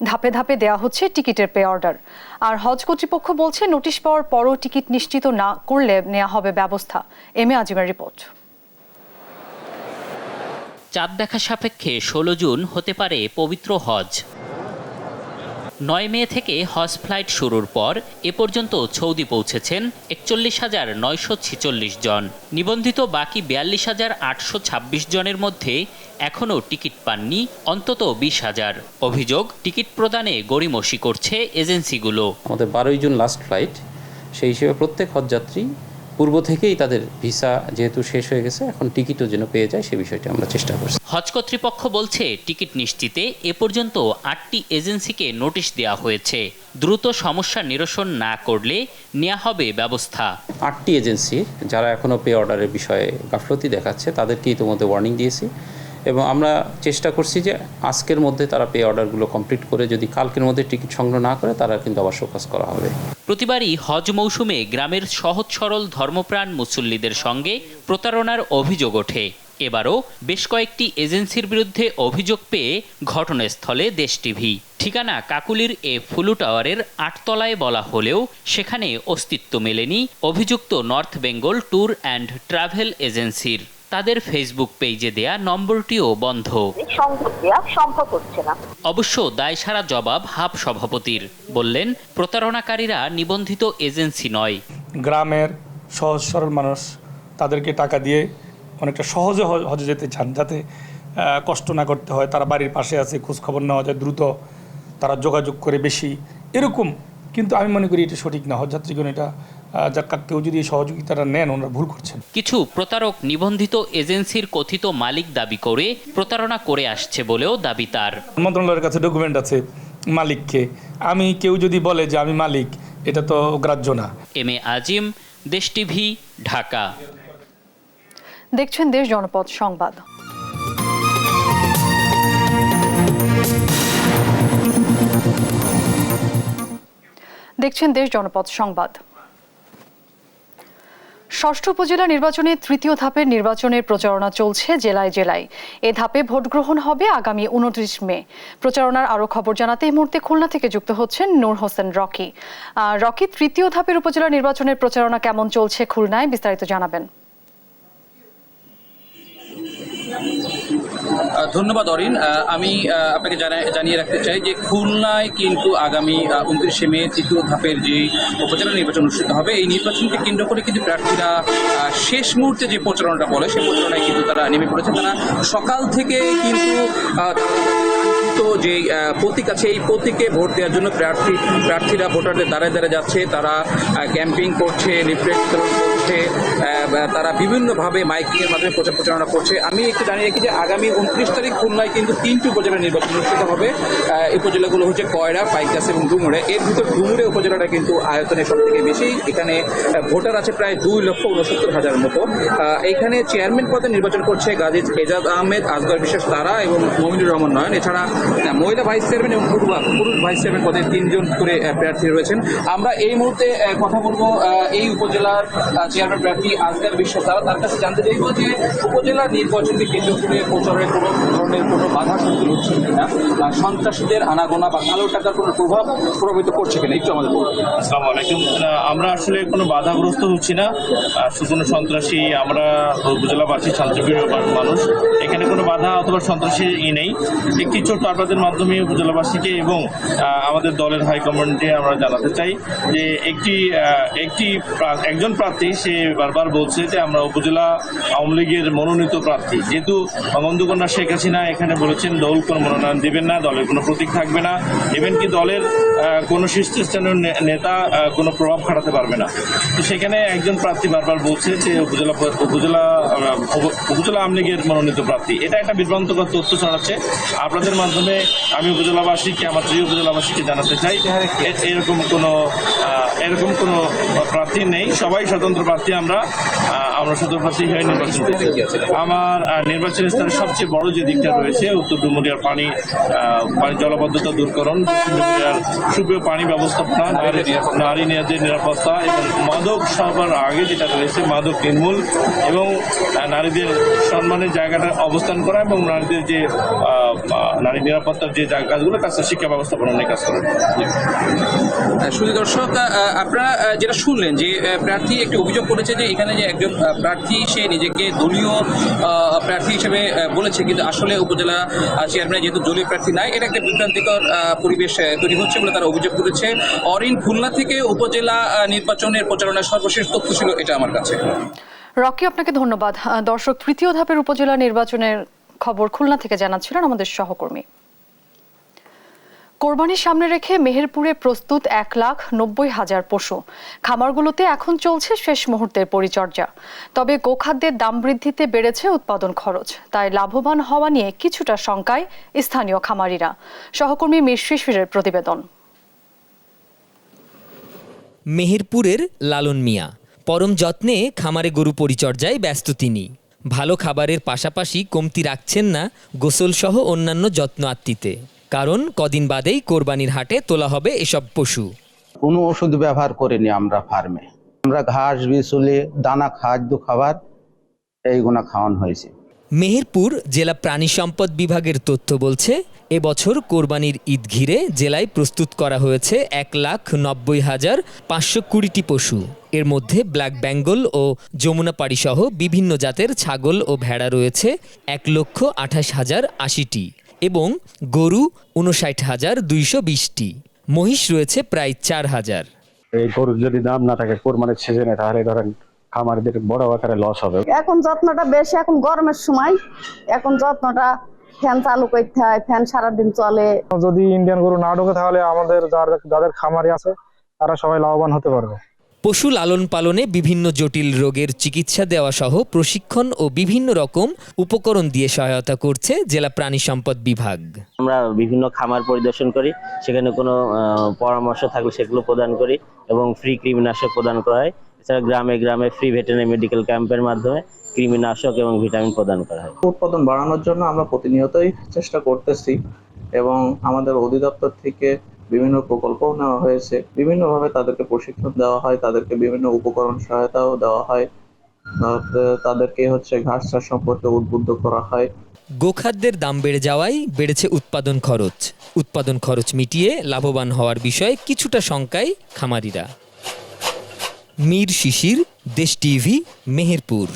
ধাপে ধাপে দেয়া হচ্ছে টিকিটের পে অর্ডার। আর হজ কর্তৃপক্ষ বলছে, নোটিশ পাওয়ার পরও টিকিট নিশ্চিত না করলে নেওয়া হবে ব্যবস্থা। M A আজিমের report. চাঁদ দেখা সাপেক্ষে 16 জুন হতে পারে পবিত্র হজ। 9 মে থেকে হজ ফ্লাইট শুরুর পর এ পর্যন্ত সৌদি পৌঁছেছেন 41,946 জন। নিবন্ধিত বাকি 42,826 জনের মধ্যে এখনও টিকিট পাননি অন্তত 20,000। অভিযোগ, টিকিট প্রদানে গড়িমসি করছে এজেন্সিগুলো। আমাদের 12 জুন লাস্ট ফ্লাইট, সেই হিসেবে প্রত্যেক হজযাত্রী পূর্ব থেকেই তাদের ভিসা যেহেতু শেষ হয়ে গেছে, এখন টিকিটও যেন পেয়ে যায় সে বিষয়টি আমরা চেষ্টা করছি। হজ কর্তৃপক্ষ বলছে, টিকিট নিশ্চিতে এ পর্যন্ত 8টি এজেন্সিকে নোটিশ দেওয়া হয়েছে। দ্রুত সমস্যা নিরসন না করলে নেওয়া হবে ব্যবস্থা। 8টি এজেন্সি যারা এখনও পে অর্ডারের বিষয়ে গাফলতি দেখাচ্ছে তাদেরকে ইতিমধ্যে ওয়ার্নিং দিয়েছি এবং আমরা চেষ্টা করছি যে আজকের মধ্যে তারা পে অর্ডারগুলো কমপ্লিট করে যদি কালকের মধ্যে টিকিট সংগ্রহ না করে তারা কিন্তু আবার শোকজ করা হবে। প্রতিবারই হজ মৌসুমে গ্রামের সহজ সরল ধর্মপ্রাণ মুসল্লিদের সঙ্গে প্রতারণার অভিযোগ ওঠে। এবারও বেশ কয়েকটি এজেন্সির বিরুদ্ধে অভিযোগ পেয়ে ঘটনাস্থলে দেশ টিভি। ঠিকানা কাকুলির এ ফুলু টাওয়ারের 8 তলায় বলা হলেও সেখানে অস্তিত্ব মেলেনি অভিযুক্ত north Bengal tour and travel এজেন্সির। তাদের ফেসবুক পেজে দেয়া নম্বরটিও বন্ধ। অবশ্য দায়সারা জবাব হাব সভাপতির। বললেন, প্রতারণাকারীরা নিবন্ধিত এজেন্সি নয়। গ্রামের সহজ সরল মানুষ, তাদেরকে টাকা দিয়ে অনেকটা সহজে হজে যেতে চান, যাতে কষ্ট না করতে হয়। তারা বাড়ির পাশে আছে, খোঁজখবর নেওয়া যায় দ্রুত, তারা যোগাযোগ করে বেশি এরকম। কিন্তু আমি মনে করি এটা সঠিক না। হজযাত্রীগণ এটা যার কেউ যদি সহযোগিতাটা নেন, ওনারা ভুল করছেন। কিছু প্রতারক নিবন্ধিত এজেন্সির কথিত মালিক দাবি করে প্রতারণা করে আসছে বলেও দাবি তার। মন্ত্রণালয়ের কাছে ডকুমেন্ট আছে মালিককে। আমি কেউ যদি বলে যে আমি মালিক, এটা তো গ্রাহ্য না। এম এ আজিম, দেশ টিভি, ঢাকা। দেখছেন দেশ জনপদ সংবাদ। দেখছেন দেশ জনপদ সংবাদ। ষষ্ঠ উপজেলা নির্বাচনে তৃতীয় ধাপের নির্বাচনের প্রচারণা চলছে জেলায় জেলায়। এ ধাপে ভোট গ্রহণ হবে আগামী 29 মে। প্রচারণার আরো খবর জানাতে এই মুহূর্তে খুলনা থেকে যুক্ত হচ্ছেন নূর হোসেন রকি। রকি, তৃতীয় ধাপের উপজেলা নির্বাচনের প্রচারণা কেমন চলছে খুলনায়, বিস্তারিত জানাবেন। ধন্যবাদ অরিন। আমি আপনাকে জানিয়ে রাখতে চাই যে খুলনায় কিন্তু আগামী 29 মে তৃতীয় ধাপের যে উপজেলা নির্বাচন অনুষ্ঠিত হবে, এই নির্বাচনকে কেন্দ্র করে কিন্তু প্রার্থীরা শেষ মুহূর্তে যে প্রচারণাটা বলে সেই প্রচারণায় কিন্তু তারা নেমে পড়েছে। তারা সকাল থেকে কিন্তু যে প্রতীক আছে এই প্রতীকে ভোট দেওয়ার জন্য প্রার্থীরা ভোটারদের দ্বারে দ্বারে যাচ্ছে। তারা ক্যাম্পিং করছে, লিফলেট বিতরণ করছে, তারা বিভিন্নভাবে মাইকিংয়ের মাধ্যমে প্রচারণা করছে। আমি একটু জানিয়ে রাখি যে আগামী 29 তারিখ খুলনায় কিন্তু 3টি উপজেলা নির্বাচন অনুষ্ঠিত হবে। এই উপজেলাগুলো হচ্ছে কয়রা, পাইকাস এবং ডুমুরে। এর ভিতর ডুমুরে উপজেলাটা কিন্তু আয়তনে সব থেকে বেশি। এখানে ভোটার আছে প্রায় 2,69,000 মতো। এখানে চেয়ারম্যান পদে নির্বাচন করছে গাজী এজাজ আহমেদ, আসগর বিশ্বাস তারা এবং মমিনুর রহমান নয়ন। এছাড়া মহিলা ভাইস চেয়ারম্যান এবং পুরুষ ভাইস চেয়ারম্যান পদে 3 জন করে প্রার্থী রয়েছেন। আমরা এই মুহূর্তে কথা বলবো এই উপজেলার চেয়ারম্যান প্রার্থী আসগর বিশ্বাস তারা। তার কাছে জানতে চাইব যে উপজেলা নির্বাচনকে কেন্দ্র করে প্রচারের কোনো ধরনের কোনো বাধা সৃষ্টি হচ্ছে কিনা, সন্ত্রাসীদের আনাগোনা বা কালো টাকার কোনো প্রভাব প্রভাবিত করছে কিনা, একটু আমাদের বলুন। আসসালামু আলাইকুম। আমরা আসলে কোনো বাধাগ্রস্ত হচ্ছি না, কোনো সন্ত্রাসী। আমরা উপজেলাবাসী শান্তিপ্রিয় মানুষ, এখানে কোনো বাধা অথবা সন্ত্রাসী নেই। একটি ছোট্ট আপনাদের মাধ্যমে উপজেলাবাসীকে এবং আমাদের দলের হাইকমান্ডকে আমরা জানাতে চাই যে একজন প্রার্থী সে বারবার বলছে যে আমরা উপজেলা আওয়ামী লীগের মনোনীত প্রার্থী। যেহেতু বঙ্গবন্ধু শেখ হাসিনা এখানে বলেছেন দল কোনো মনোনয়ন দেবেন না, দলের কোনো প্রতীক থাকবে না, এমনকি দলের কোনো শীর্ষস্থানীয় নেতা কোনো প্রভাব খাটাতে পারবে না। তো সেখানে একজন প্রার্থী বারবার বলছে যে উপজেলা আওয়ামী লীগের মনোনীত প্রার্থী। এটা একটা বিভ্রান্তকর তথ্য ছড়াচ্ছে। আপনাদের মাধ্যমে মাধ্যমে আমি উপজেলাবাসীকে, আমার প্রিয় উপজেলাবাসীকে জানাতে চাই এরকম কোনো প্রার্থী নেই, সবাই স্বতন্ত্র প্রার্থী। আমরা স্বতন্ত্র প্রার্থী হয়ে নির্বাচন করছি। আমার নির্বাচনী স্থানে সবচেয়ে বড় যে দিকটা রয়েছে উত্তর ডুমুরিয়ার পানি জলবদ্ধতা দূরকরণ, ডুমুরিয়ার সুপেয় পানি ব্যবস্থাপনা, নারী মেয়েদের নিরাপত্তা এবং মাদক সবার আগে যেটা রয়েছে মাদক নির্মূল এবং নারীদের সম্মানের জায়গাটা অবস্থান করা এবং নারীদের যে নারী নিরাপত্তার যে কাজগুলো কাজটা শিক্ষা ব্যবস্থাপনা নিয়ে কাজ করা। শুধু দর্শক, আপনারা যেটা শুনলেন যে প্রার্থী একটি অভিযোগ করেছে যে এখানে যে একজন প্রার্থী সে নিজেকে দলীয় প্রার্থী হিসেবে বলেছে, কিন্তু আসলে উপজেলা চেয়ারম্যান যেহেতু দলীয় প্রার্থী নাই, এটা একটা বিভ্রান্তিকর পরিবেশ তৈরি হচ্ছে বলে তারা অভিযোগ করেছে। অরিন, খুলনা থেকে উপজেলা নির্বাচনের প্রচারণার সর্বশেষ তথ্য ছিল এটা আমার কাছে। রকি, আপনাকে ধন্যবাদ। দর্শক, তৃতীয় ধাপের উপজেলা নির্বাচনের খবর খুলনা থেকে জানাচ্ছিলেন আমাদের সহকর্মী। কোরবানির সামনে রেখে মেহেরপুরে প্রস্তুত 1,90,000 পশু। খামারগুলোতে এখন চলছে শেষ মুহূর্তের পরিচর্যা। তবে গোখাদ্যের দাম বৃদ্ধিতে বেড়েছে উৎপাদন খরচ, তাই লাভবান হওয়া নিয়ে কিছুটা শঙ্কায় স্থানীয় খামারিরা। সহকর্মী মীর শিশিরের প্রতিবেদন। মেহেরপুরের লালন মিয়া পরম যত্নে খামারে গরু পরিচর্যায় ব্যস্ত তিনি। ভালো খাবারের পাশাপাশি কমতি রাখছেন না গোসল সহ অন্যান্য যত্ন আত্মিতে, কারণ কদিন বাদেই কোরবানির হাটে তোলা হবে এসব পশু। কোনো ওষুধ ব্যবহার করিনি আমরা ফার্মে। আমরা ঘাস, বিচুলি, দানা, খাদ্য, খাবার এইগুলো খাওয়ানো হয়েছে। মেহেরপুর জেলা প্রাণী সম্পদ বিভাগের তথ্য বলছে, এবছর কোরবানির ঈদ ঘিরে জেলায় প্রস্তুত করা হয়েছে 1,90,520টি পশু। এর মধ্যে ব্ল্যাক বেঙ্গল ও যমুনাপাড়ি সহ বিভিন্ন জাতের ছাগল ও ভেড়া রয়েছে 1,28,080টি এবং গরু 59,220টি। মহিষ রয়েছে প্রায় 4,000। এই গরুর যদি দাম না থাকে কোরবানির সিজনে, তাহলে ধরেন খামারিদের বড় আকারে লস হবে। এখন যত্নটা বেশি, এখন গরমের সময় এখন যত্নটা ফ্যান চালু করতে হয়, ফ্যান সারাদিন চলে। যদি ইন্ডিয়ান গরু না ঢোকে তাহলে আমাদের যাদের খামারি আছে তারা সবাই লাভবান হতে পারবে। পশু লালন পালনে বিভিন্ন জটিল রোগের চিকিৎসা দেওয়া সহ প্রশিক্ষণ ও বিভিন্ন রকম উপকরণ দিয়ে সহায়তা করছে জেলা প্রাণী সম্পদ বিভাগ। আমরা বিভিন্ন খামার পরিদর্শন করি, সেখানে কোনো পরামর্শ থাকলে সেগুলো প্রদান করি এবং ফ্রি কৃমিনাশক প্রদান করা হয়। এছাড়া গ্রামে গ্রামে ফ্রি ভেটেরিনারি মেডিকেল ক্যাম্পের মাধ্যমে কৃমিনাশক এবং ভিটামিন প্রদান করা হয়। উৎপাদন বাড়ানোর জন্য আমরা প্রতিনিয়তই চেষ্টা করতেছি এবং আমাদের অধিদপ্তর থেকে বিভিন্ন প্রকল্প নেওয়া হয়েছে। বিভিন্নভাবে তাদেরকে প্রশিক্ষণ দেওয়া হয়, তাদেরকে বিভিন্ন উপকরণ সহায়তাও দেওয়া হয়, তাদেরকে ঘাস চাষ সম্পর্কে উদ্বুদ্ধ করা হয়। গোখাদ্যের দাম বেড়ে যাওয়ায় বেড়েছে উৎপাদন খরচ। উৎপাদন খরচ মিটিয়ে লাভবান হওয়ার বিষয়ে কিছুটা শঙ্কায় খামারিরা। মীর শিশির, দেশ টিভি, মেহেরপুর।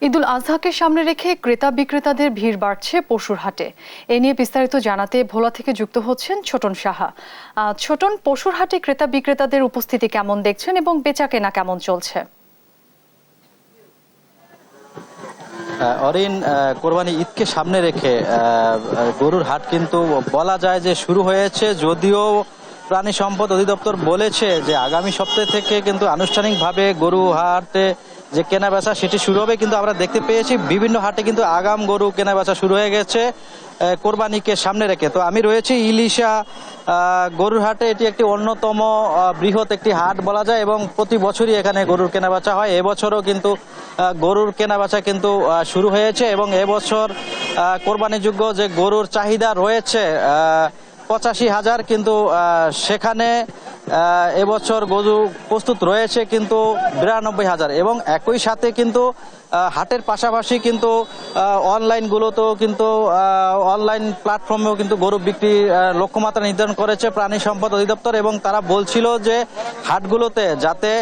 ঈদুল আজহাকে সামনে রেখে ক্রেতা বিক্রেতাদের ভিড় বাড়ছে পশুর হাটে। এ নিয়ে বিস্তারিত জানাতে ভোলা থেকে যুক্ত হচ্ছেন ছোটন সাহা। ছোটন, পশুর হাটে ক্রেতা বিক্রেতাদের উপস্থিতি কেমন দেখছেন এবং বেচা কেনা কেমন চলছে? অরিন, কোরবানি ঈদকে সামনে রেখে গরুর হাট কিন্তু বলা যায় যে শুরু হয়েছে, যদিও প্রাণী সম্পদ অধিদপ্তর বলেছে যে আগামী সপ্তাহ থেকে কিন্তু আনুষ্ঠানিকভাবে গরু হাটে যে কেনা বেচা সেটি শুরু হবে, কিন্তু আমরা দেখতে পেয়েছি বিভিন্ন হাটে কিন্তু আগাম গরু কেনা বেচা শুরু হয়ে গেছে কোরবানিকে সামনে রেখে। তো আমি রয়েছি ইলিশা গরুর হাটে। এটি একটি অন্যতম বৃহৎ একটি হাট বলা যায় এবং প্রতি বছরই এখানে গরুর কেনা বেচা হয়। এবছরও কিন্তু গরুর কেনা বেচা কিন্তু শুরু হয়েছে এবং এবছর কোরবানিযোগ্য যে গরুর চাহিদা রয়েছে 85,000, কিন্তু সেখানে এবছর গরু প্রস্তুত রয়েছে কিন্তু 92,000 এবং একই সাথে কিন্তু হাটের পাশাপাশি কিন্তু অনলাইনগুলোতেও কিন্তু অনলাইন প্ল্যাটফর্মেও কিন্তু গরু বিক্রি লক্ষ্যমাত্রা নির্ধারণ করেছে প্রাণী সম্পদ অধিদপ্তর এবং তারা বলছিল যে হাটগুলোতে যাতে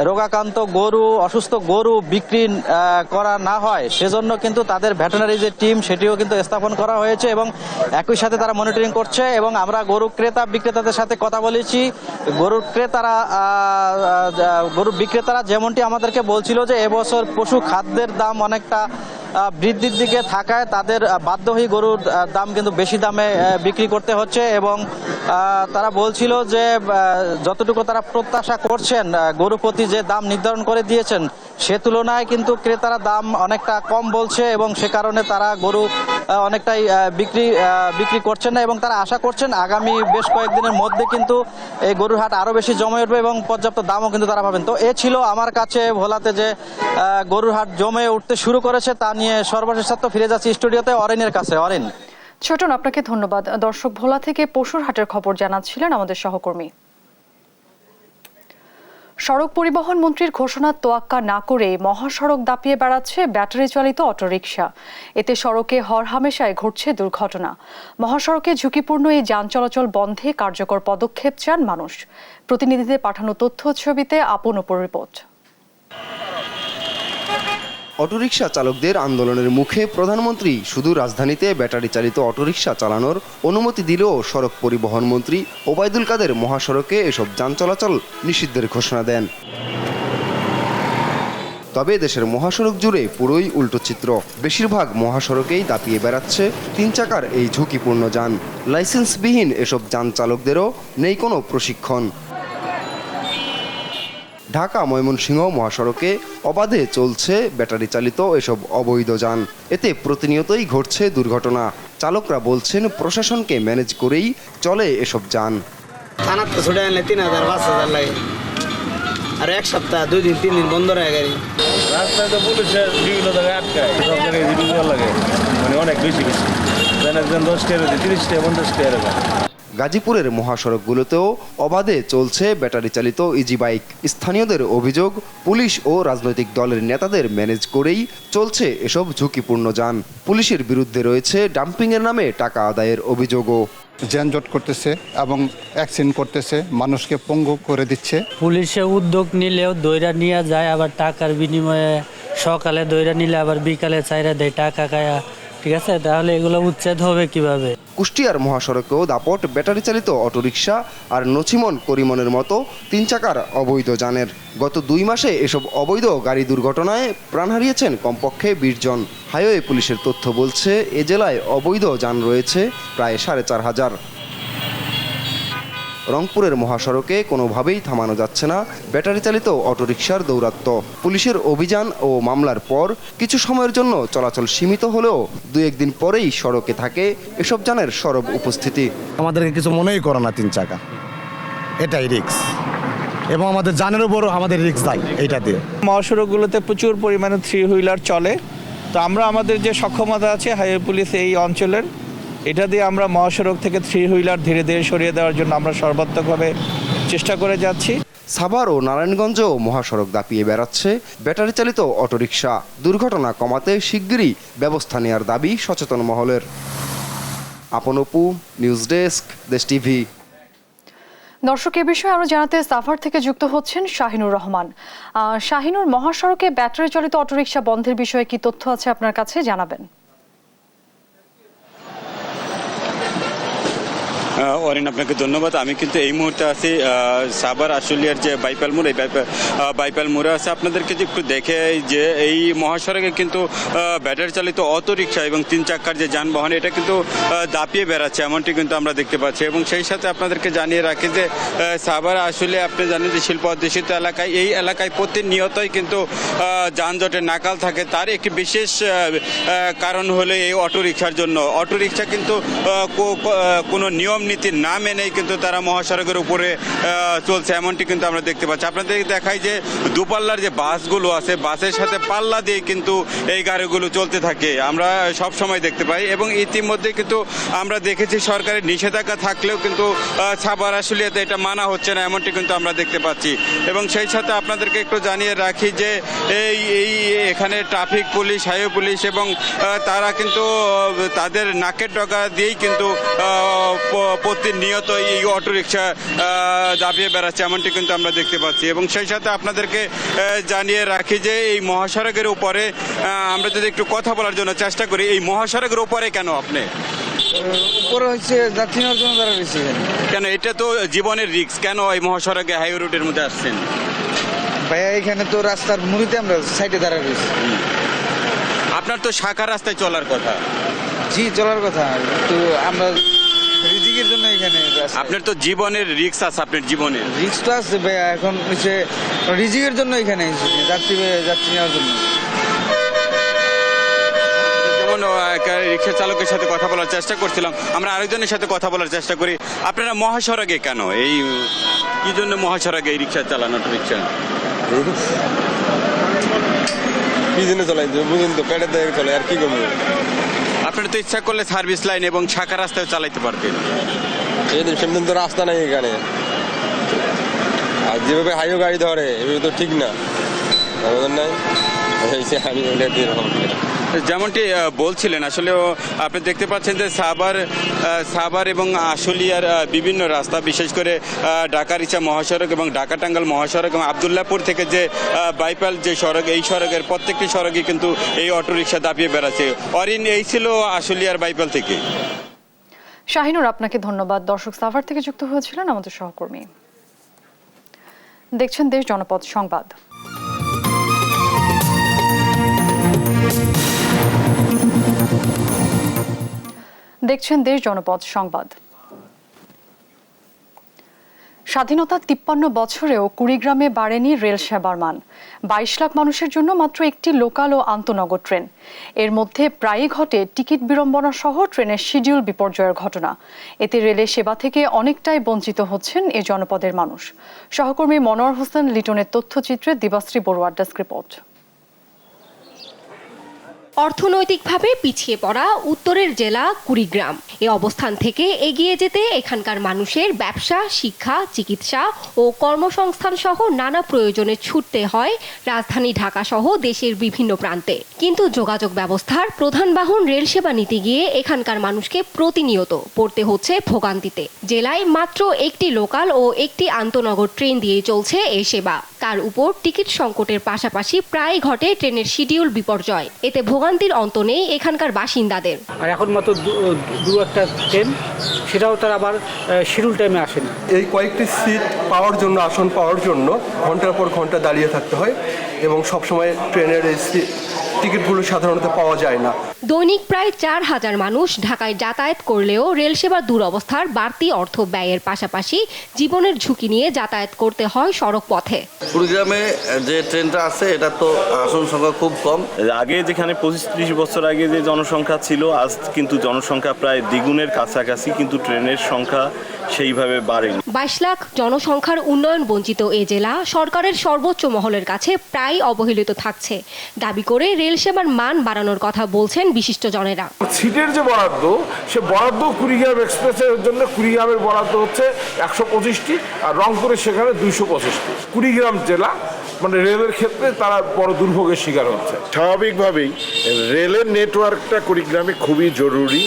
রোগাক্রান্ত গরু, অসুস্থ গরু বিক্রি করা না হয় সেজন্য কিন্তু তাদের ভেটেরিনারি যে টিম সেটিও কিন্তু স্থাপন করা হয়েছে এবং একই সাথে তারা মনিটরিং করছে। এবং আমরা গরু ক্রেতা বিক্রেতাদের সাথে কথা বলেছি। গরু বিক্রেতারা যেমনটি আমাদেরকে বলছিল যে এবছর পশু খাদ্যের দাম অনেকটা বৃদ্ধির দিকে থাকায় তাদের বাধ্য হয়ে গরুর দাম কিন্তু বেশি দামে বিক্রি করতে হচ্ছে এবং তারা বলছিল যে যতটুকু তারা প্রত্যাশা করছেন গরু প্রতি যে দাম নির্ধারণ করে দিয়েছেন সে তুলনায় কিন্তু ক্রেতারা দাম অনেকটা কম বলছে এবং সে কারণে তারা গরু অনেকটাই বিক্রি করছেন না এবং তারা আশা করছেন আগামী বেশ কয়েকদিনের মধ্যে কিন্তু এই গরুর হাট আরও বেশি জমে উঠবে এবং পর্যাপ্ত দামও কিন্তু তারা পাবেন। তো এ ছিল আমার কাছে ভোলাতে যে গরুর হাট জমে উঠতে শুরু করেছে তা নিয়ে সর্বশেষ তথ্য। ফিরে যাচ্ছি স্টুডিওতে অরিনের কাছে। অরিন। ছোটন, আপনাকে ধন্যবাদ। দর্শক, ভোলা থেকে পশুর হাটের খবর জানাচ্ছিলেন আমাদের সহকর্মী। সড়ক পরিবহন মন্ত্রীর ঘোষণা তোয়াক্কা না করে মহাসড়ক দাপিয়ে বেড়াচ্ছে ব্যাটারি চালিত অটোরিকশা। এতে সড়কে হরহামেশায় ঘটছে দুর্ঘটনা। মহাসড়কে ঝুঁকিপূর্ণ এই যান চলাচল বন্ধে কার্যকর পদক্ষেপ চান মানুষ। প্রতিনিধিদের পাঠানো তথ্য ছবিতে আপন উপর রিপোর্ট। অটোরিকশা চালকদের আন্দোলনের মুখে প্রধানমন্ত্রী শুধু রাজধানীতে ব্যাটারি চালিত অটোরিকশা চালানোর অনুমতি দিলেও সড়ক পরিবহন মন্ত্রী ওবায়দুল কাদের মহাসড়কে এসব যান চলাচল নিষিদ্ধের ঘোষণা দেন। তবে দেশের মহাসড়ক জুড়ে পুরোই উল্টো চিত্র। বেশিরভাগ মহাসড়কেই দাপিয়ে বেড়াচ্ছে 3 চাকার এই ঝুঁকিপূর্ণ যান। লাইসেন্সবিহীন এসব যান চালকদেরও নেই কোনো প্রশিক্ষণ। ঢাকা ময়মনসিংহ মহাসড়কে অবাধে চলছে ব্যাটারি চালিত এসব অবৈধ যান। এতে প্রতিনিয়তই ঘটছে দুর্ঘটনা। চালকরা বলছেন প্রশাসনকে ম্যানেজ করেই চলে এসব যান। থানার তো ছুটে আনলে 3000 5000 লাগে, আর এক সপ্তাহ 2 দিন 3 দিন বন্ধ রয়ে গাড়ি। রাস্তায় তো পুলিশের বিভিন্ন জায়গায় আটকায়, সব জায়গায় ভিডিও লাগে, মানে অনেক বেশি 10 টাকা 30 টাকা 50 টাকা। গাজীপুরের মহাসড়কগুলোতেও অবাধে চলছে ব্যাটারি চালিত ইজি বাইক। স্থানীয়দের অভিযোগ, পুলিশ ও রাজনৈতিক দলের নেতাদের ম্যানেজ করেই চলছে এসব ঝুঁকিপূর্ণ যান। পুলিশের বিরুদ্ধে রয়েছে ডাম্পিংয়ের নামে টাকা আদায়ের অভিযোগও। যানজট করতেছে এবং অ্যাক্সিডেন্ট করতেছে, মানুষকে পঙ্গু করে দিচ্ছে। পুলিশে উদ্যোগ নিলেও দইরা নিয়ে যায়, আবার টাকার বিনিময়ে সকালে দইরা নিলে আবার বিকালে চাইরা দেয় টাকা খায়া। ঠিক আছে, তাহলে এগুলো উচ্ছেদ হবে কিভাবে? কুষ্টিয়ার মহাসড়কেও দাপট ব্যাটারি চালিত অটোরিকশা আর নছিমন করিমনের মতো 3 চাকার অবৈধ যানের। গত 2 মাসে এসব অবৈধ গাড়ি দুর্ঘটনায় প্রাণ হারিয়েছেন কমপক্ষে 20 জন। হাইওয়ে পুলিশের তথ্য বলছে এ জেলায় অবৈধ যান রয়েছে প্রায় 4500। রংপুরের মহাসড়কে কোনোভাবেই থামানো যাচ্ছে না ব্যাটারি চালিত অটোরিকশার দৌরাত্ম্য। পুলিশের অভিযান ও মামলার পর কিছু সময়ের জন্য চলাচল সীমিত হলেও 2-1 দিন পরেই সড়কে থাকে এসব যানের সরব উপস্থিতি। আমাদেরকে কিছু মনেই করে না 3 চাকা, এটাই রিস্ক এবং আমাদের জানের উপর আমাদের রিস্ক যায় এইটা দিয়ে। মহাসড়কগুলোতে প্রচুর পরিমাণে 3 হুইলার চলে। তো আমরা আমাদের যে সক্ষমতা আছে হাইওয়ে পুলিশ এই অঞ্চলের, এটা দিয়ে আমরা মহাসড়ক থেকে 3 হুইলার ধীরে ধীরে সরিয়ে দেওয়ার জন্য আমরা সর্বাত্মকভাবে চেষ্টা করে যাচ্ছি। সাভার ও নারায়ণগঞ্জেও মহাসড়ক দাপিয়ে বেড়াচ্ছে ব্যাটারি চালিত অটোরিকশা। দুর্ঘটনা কমাতে শিগগিরই ব্যবস্থা নেওয়ার দাবি সচেতন মহলের। আপন অপু, নিউজ ডেস্ক, দেশ টিভি। দর্শক, এ বিষয়ে আরো জানাতে সাভার থেকে যুক্ত হচ্ছেন শাহিনুর রহমান। শাহিনুর, মহাসড়কে ব্যাটারি চালিত অটোরিকশা বন্ধের বিষয়ে কি তথ্য আছে আপনার কাছে, জানাবেন? অরিন, আপনাকে ধন্যবাদ। আমি কিন্তু এই মুহূর্তে আছি সাভার আশুলিয়ার যে বাইপাল মোড়, এই বাইপাল মোড়ে আছে। আপনাদেরকে যে একটু দেখে যে এই মহাসড়কে কিন্তু ব্যাটারি চালিত অটোরিকশা এবং 3 চাকার যে যানবাহন এটা কিন্তু দাপিয়ে বেড়াচ্ছে, এমনটি কিন্তু আমরা দেখতে পাচ্ছি। এবং সেই সাথে আপনাদেরকে জানিয়ে রাখি যে সাভার আশুলিয়া আপনি জানেন যে শিল্প অধ্যুষিত এলাকায়, এই এলাকায় প্রতিনিয়তই কিন্তু যানজটের নাকাল থাকে। তার একটি বিশেষ কারণ হলো এই অটোরিকশার জন্য। অটোরিকশা কিন্তু কোনো নিয়ম নীতি না মেনেই কিন্তু তারা মহাসড়কের উপরে চলছে, এমনটি কিন্তু আমরা দেখতে পাচ্ছি। আপনাদের দেখাই যে দুপাল্লার যে বাসগুলো আছে, বাসের সাথে পাল্লা দিয়ে কিন্তু এই গাড়িগুলো চলতে থাকে, আমরা সব সময় দেখতে পাই। এবং ইতিমধ্যে কিন্তু আমরা দেখেছি সরকারের নিষেধাজ্ঞা থাকলেও কিন্তু সাভার আশুলিয়াতে এটা মানা হচ্ছে না, এমনটি কিন্তু আমরা দেখতে পাচ্ছি। এবং সেই সাথে আপনাদেরকে একটু জানিয়ে রাখি যে এই এখানে ট্রাফিক পুলিশ, হাইওয়ে পুলিশ এবং তারা কিন্তু তাদের নাকের ডগা দিয়েই কিন্তু প্রতিনিয়ত এই অটোরিকশা দাবিয়ে বেড়াচ্ছে, এমনটি কিন্তু আমরা দেখতে পাচ্ছি। এবং সেই সাথে আপনাদেরকে জানিয়ে রাখি যে এই মহাসড়কের উপরে আমরা যদি একটু কথা বলার জন্য চেষ্টা করি, এই মহাসড়কের উপরে কেন আপনি উপরে হচ্ছে যাত্রী নেওয়ার জন্য তারা বেশি কেন? এটা তো জীবনের রিস্ক, কেন এই মহাসড়কে হাইওয়ে রুটের মধ্যে আসছেন? ভাইয়া এখানে তো রাস্তার মুড়িতে আমরা সাইডে দাঁড়া রয়েছি। আপনার তো শাখা রাস্তায় চলার কথা। জি, চলার কথা, তো আমরা রিজিকের জন্য এখানে। আপনার তো জীবনের রিস্ক আছে, আপনার জীবনের রিস্ক তো আছে ভাইয়া, এখন হচ্ছে রিজিকের জন্য এখানে যাত্রী নেওয়ার জন্য। যেমন যখন রিক্সা চালকের সাথে কথা বলার চেষ্টা করছিলাম, আমরা আরেকজনের সাথে কথা বলার চেষ্টা করি। আপনারা মহাসড়কে কেন, এই কি জন্য মহাসড়কে এই রিক্সা চালান, অটো রিক্সা? কি জন্য চলাই বুঝুন তো, পেটের দায়ে চলে আর কি করবো। আপনারা তো ইচ্ছা করলে সার্ভিস লাইন এবং শাখা রাস্তায় চালাইতে পারতেন। সেদিন তো রাস্তা নাই এখানে, আর যেভাবে হাইও গাড়ি ধরে এভাবে তো ঠিক না, আমাদের নাই। আমি এরকম যেমনটি বলছিলেন, আসলেও আপনি দেখতে পাচ্ছেন যে সাভার এবং আশুলিয়ার বিভিন্ন রাস্তা, বিশেষ করে ঢাকা রিচা মহাসড়ক এবং ঢাকা টাঙ্গাইল মহাসড়ক এবং আবদুল্লাহপুর থেকে যে বাইপাল যে সড়ক, এই সড়কের প্রত্যেকটি সড়কই কিন্তু এই অটোরিকশা দাপিয়ে বেড়াচ্ছে। অরিন, এই ছিল আশুলিয়ার বাইপাল থেকে। শাহিনুর, আপনাকে ধন্যবাদ। দর্শক, সাভার থেকে যুক্ত হয়েছিলেন আমাদের সহকর্মী। দেখছেন দেশ জনপদ সংবাদ। দেখছেন দেশ জনপদ সংবাদ। স্বাধীনতার 53 বছরেও কুড়িগ্রামে বাড়েনি রেল সেবার মান। 22 লাখ মানুষের জন্য মাত্র একটি লোকাল ও আন্তনগর ট্রেন। এর মধ্যে প্রায়ই ঘটে টিকিট বিড়ম্বনা সহ ট্রেনের শিডিউল বিপর্যয়ের ঘটনা। এতে রেলের সেবা থেকে অনেকটাই বঞ্চিত হচ্ছেন এ জনপদের মানুষ। সহকর্মী মনোয়ার হোসেন লিটনের তথ্যচিত্রে দিবাশ্রী বড়ুয়ার ডেস্ক রিপোর্ট। অর্থনৈতিকভাবে পিছিয়ে পড়া উত্তরের জেলা কুড়িগ্রাম, এ অবস্থান থেকে এগিয়ে যেতে এখানকার মানুষের ব্যবসা, শিক্ষা, চিকিৎসা ও কর্মসংস্থান সহ নানা প্রয়োজনে ছুটতে হয় রাজধানী ঢাকা সহ দেশের বিভিন্ন প্রান্তে। কিন্তু যোগাযোগ ব্যবস্থার প্রধান বাহন রেল সেবা নিতে গিয়ে এখানকার মানুষকে প্রতিনিয়ত পড়তে হচ্ছে ভোগান্তিতে। জেলায় মাত্র একটি লোকাল ও একটি আন্তনগর ট্রেন দিয়েই চলছে এই সেবা। তার উপর টিকিট সংকটের পাশাপাশি প্রায় ঘটে ট্রেনের শিডিউল বিপর্যয়। এতে ভোগান্তির অন্ত নেই এখানকার বাসিন্দাদের। আর এখন মাত্র দু একটা ট্রেন, সেটাও তার আবার শিডিউল টাইমে আসেনি। এই কয়েকটি সিট পাওয়ার জন্য, আসন পাওয়ার জন্য ঘন্টার পর ঘন্টা দাঁড়িয়ে থাকতে হয় এবং সবসময় ট্রেনের এই টিকিটগুলো সাধারণত পাওয়া যায় না। দৈনিক প্রায় 4000 মানুষ ঢাকায় যাতায়াত করলেও রেল সেবার দুরবস্থার বাড়তি অর্থ ব্যয়ের পাশাপাশি জীবনের ঝুঁকি নিয়ে যাতায়াত করতে হয় সড়ক পথে। কুড়িগ্রামে যে ট্রেনটা আছে এটা তো আসন সংখ্যা খুব কম। আগে যেখানে 25-30 বছর আগে যে জনসংখ্যা ছিল, আজ কিন্তু জনসংখ্যা প্রায় দ্বিগুণের কাছাকাছি, কিন্তু ট্রেনের সংখ্যা সেইভাবে বাড়েনি। 22 লাখ জনসংখ্যার উন্নয়ন বঞ্চিত এ জেলা সরকারের সর্বোচ্চ মহলের কাছে প্রায় অবহেলিত থাকছে। দাবি করে রেল সেবার মান বাড়ানোর কথা বলছেন বিশিষ্টজনেরা। সিটের যে বরাদ্দ, সে বরাদ্দ কুড়িগ্রাম এক্সপ্রেসের জন্য কুড়িগ্রামের বরাদ্দ হচ্ছে 125টি, আর রংপুরে সেখানে 225টি। কুড়িগ্রাম জেলা মানে রেলের ক্ষেত্রে তারা বড় দুর্ভোগের শিকার হচ্ছে। স্বাভাবিকভাবেই রেলের নেটওয়ার্কটা কুড়িগ্রামে খুবই জরুরি।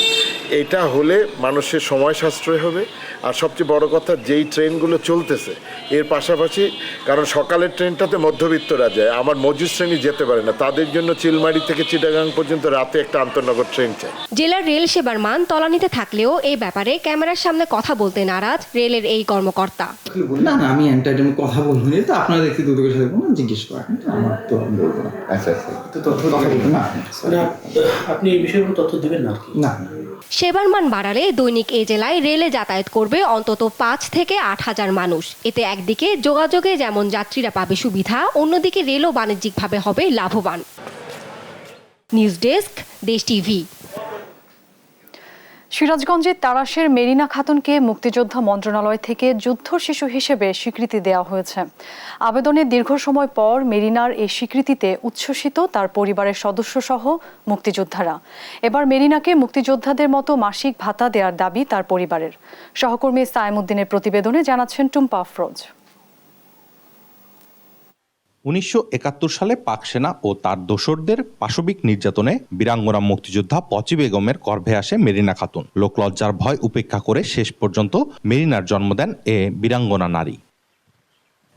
এটা হলে মানুষের সময় সাশ্রয় হবে। আর সবচেয়ে বড় কথা, যেই ট্রেনগুলো চলতেছে এর পাশাপাশি, কারণ সকালের ট্রেনটাতে মধ্যবিত্তরা যায়, আমার মজুর শ্রেণী যেতে পারে না, তাদের জন্য চিলমারি থেকে চিটাগাং পর্যন্ত রাতে একটা আন্তনগর ট্রেন চাই। জেলার রেল সেবার মান তলানিতে থাকলেও এই ব্যাপারে ক্যামেরার সামনে কথা বলতে নারাজ রেলের এই কর্মকর্তা। না না, আমি এন্টারটেইনমেন্ট কথা বলবো না, তো আপনারা দেখতে দুদকের সাথে কোনো জিজ্ঞেস করেন, আমার তো আমি বলবো না। আচ্ছা তো তথ্য কথা বলবেন না আপনি, এই বিষয়ে কোনো তথ্য দিবেন না? না। সেবার মান বাড়ালে দৈনিক এই জেলায় রেলে যাতায়াত করবে অন্তত 5 থেকে 8000 মানুষ। এতে একদিকে যোগাযোগে যেমন যাত্রীরা পাবে সুবিধা, অন্যদিকে রেলও বাণিজ্যিকভাবে হবে লাভবান। নিউজ ডেস্ক, দেশ টিভি। সিরাজগঞ্জের তারাশের মেরিনা খাতুনকে মুক্তিযোদ্ধা মন্ত্রণালয় থেকে যুদ্ধ শিশু হিসেবে স্বীকৃতি দেওয়া হয়েছে। আবেদনের দীর্ঘ সময় পর মেরিনার এই স্বীকৃতিতে উচ্ছ্বসিত তার পরিবারের সদস্য সহ মুক্তিযোদ্ধারা। এবার মেরিনাকে মুক্তিযোদ্ধাদের মতো মাসিক ভাতা দেওয়ার দাবি তার পরিবারের। সহকর্মী সায়েমউদ্দিনের প্রতিবেদনে জানাচ্ছেন টুম্পা আফরোজ। 1971 সালে পাক সেনা ও তার দোসরদের পাশবিক নির্যাতনে বীরাঙ্গনা মুক্তিযোদ্ধা পচি বেগমের গর্ভে আসে মেরিনা খাতুন। লোকলজ্জার ভয় উপেক্ষা করে শেষ পর্যন্ত মেরিনার জন্ম দেন এ বীরাঙ্গনা নারী।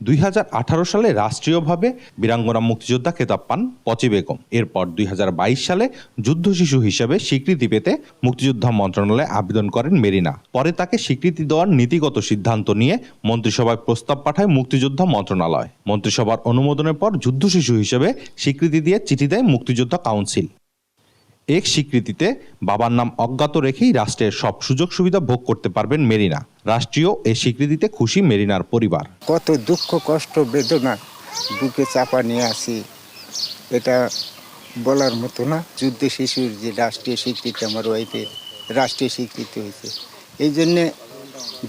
2018 সালে রাষ্ট্রীয়ভাবে বীরাঙ্গনা মুক্তিযোদ্ধা খেতাব পান পচি বেগম। এরপর 2022 সালে যুদ্ধ শিশু হিসেবে স্বীকৃতি পেতে মুক্তিযোদ্ধা মন্ত্রণালয়ে আবেদন করেন মেরিনা। পরে তাকে স্বীকৃতি দেওয়ার নীতিগত সিদ্ধান্ত নিয়ে মন্ত্রিসভায় প্রস্তাব পাঠায় মুক্তিযোদ্ধা মন্ত্রণালয়। মন্ত্রিসভার অনুমোদনের পর যুদ্ধ শিশু হিসেবে স্বীকৃতি দিয়ে চিঠি দেয় মুক্তিযোদ্ধা কাউন্সিল। এক স্বীকৃতিতে বাবার নাম অজ্ঞাত রেখেই রাষ্ট্রের সব সুযোগ সুবিধা ভোগ করতে পারবেন মেরিনা। রাষ্ট্রীয় এই স্বীকৃতিতে খুশি মেরিনার পরিবার। কত দুঃখ কষ্ট বেদনা বুকে চাপা নিয়ে আসি, এটা বলার মতো না। যুদ্ধ শিশুর যে রাষ্ট্রীয় স্বীকৃতি আমার ওয়াইফের রাষ্ট্রীয় স্বীকৃতি হয়েছে, এই জন্যে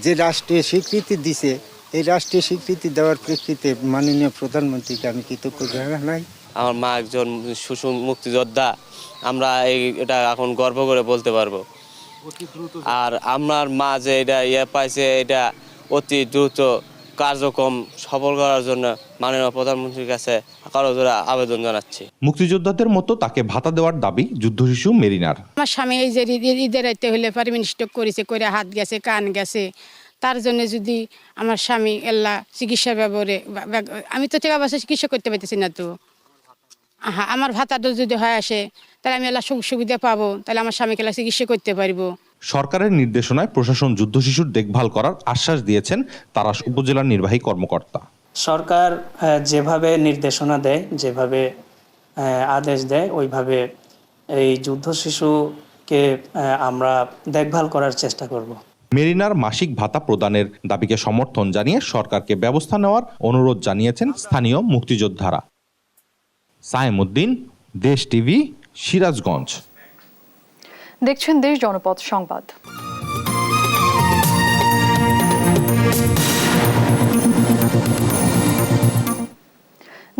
যে রাষ্ট্রীয় স্বীকৃতি দিছে এই রাষ্ট্রীয় স্বীকৃতি দেওয়ার প্রেক্ষিতে মাননীয় প্রধানমন্ত্রীকে আমি কৃতজ্ঞ জানাই। আমার মা একজন শিশু মুক্তিযোদ্ধা, আমরা এটা এখন গর্ব করে বলতে পারবো। আর আমার মা যে এটা পাইছে, এটা অতি দ্রুত কার্যক্রম সফল করার জন্য মাননীয় প্রধানমন্ত্রীর কাছে করজোড়ে আবেদন জানাচ্ছি। মুক্তিযোদ্ধাদের মতো তাকে ভাতা দেওয়ার দাবি যুদ্ধ শিশু মেরিনার। আমার স্বামী এই যে ঈদের রাইতে হলে পারমিন স্ট্রোক করেছে, করে হাত গেছে, কান গেছে, তার জন্য যদি আমার স্বামী এল্লা চিকিৎসা ব্যবহারে, আমি তো টাকা পয়সা চিকিৎসা করতে পারতেছি না, তো আমার ভাতাটা যদি হয় আসে তাহলে আমি এল্লা সুখ সুবিধা পাবো, তাহলে আমার স্বামীকে এল্লা চিকিৎসা করতে পারবো। সরকারের নির্দেশনায় প্রশাসন যুদ্ধ শিশুর দেখভাল করার আশ্বাস দিয়েছেন তারাস উপজেলার নির্বাহী কর্মকর্তা। সরকার যেভাবে নির্দেশনা দেয়, যেভাবে আদেশ দেয়, ওইভাবে এই যুদ্ধ শিশুকে আমরা দেখভাল করার চেষ্টা করব। মেরিনার মাসিক ভাতা প্রদানের দাবিকে সমর্থন জানিয়ে সরকারকে ব্যবস্থা নেওয়ার অনুরোধ জানিয়েছেন স্থানীয় মুক্তিযোদ্ধারা। সায়েমউদ্দিন, দেশ টিভি, সিরাজগঞ্জ। দেখছেন দেশ জনপদ সংবাদ।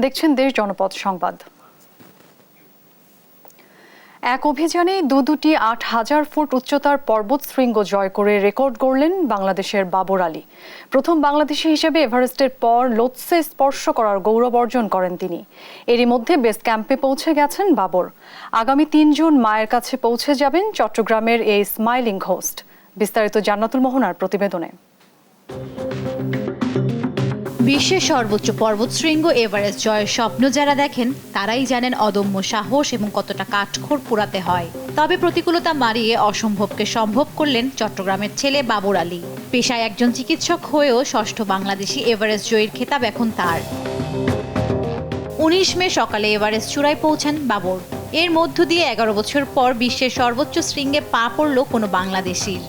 দেখছেন দেশ জনপদ সংবাদ। এক অভিযানে দুটি ৮,০০০ ফুট উচ্চতার পর্বত শৃঙ্গ জয় করে রেকর্ড গড়লেন বাংলাদেশের বাবর আলী। প্রথম বাংলাদেশি হিসেবে এভারেস্টের পর লোৎসে স্পর্শ করার গৌরব অর্জন করেন তিনি। এরই মধ্যে বেস ক্যাম্পে পৌঁছে গেছেন বাবর। আগামী ৩ জুন মায়ের কাছে পৌঁছে যাবেন চট্টগ্রামের এই স্মাইলিং ঘোস্ট। বিস্তারিত জান্নাতুল মোহনার প্রতিবেদনে। বিশ্বের সর্বোচ্চ পর্বতশৃঙ্গ এভারেস্ট জয়ের স্বপ্ন যারা দেখেন তারাই জানেন অদম্য সাহস এবং কতটা কাঠখড় পোড়াতে হয়। তবে প্রতিকূলতা মারিয়ে অসম্ভবকে সম্ভব করলেন চট্টগ্রামের ছেলে বাবর আলী। পেশায় একজন চিকিৎসক হয়েও ষষ্ঠ বাংলাদেশি এভারেস্ট জয়ীর খেতাব এখন তার। ১৯ মে সকালে এভারেস্ট চূড়ায় পৌঁছান বাবর। এর মধ্য দিয়ে ১১ বছর পর বিশ্বের সর্বোচ্চ শৃঙ্গে পা পড়ল কোনো বাংলাদেশির।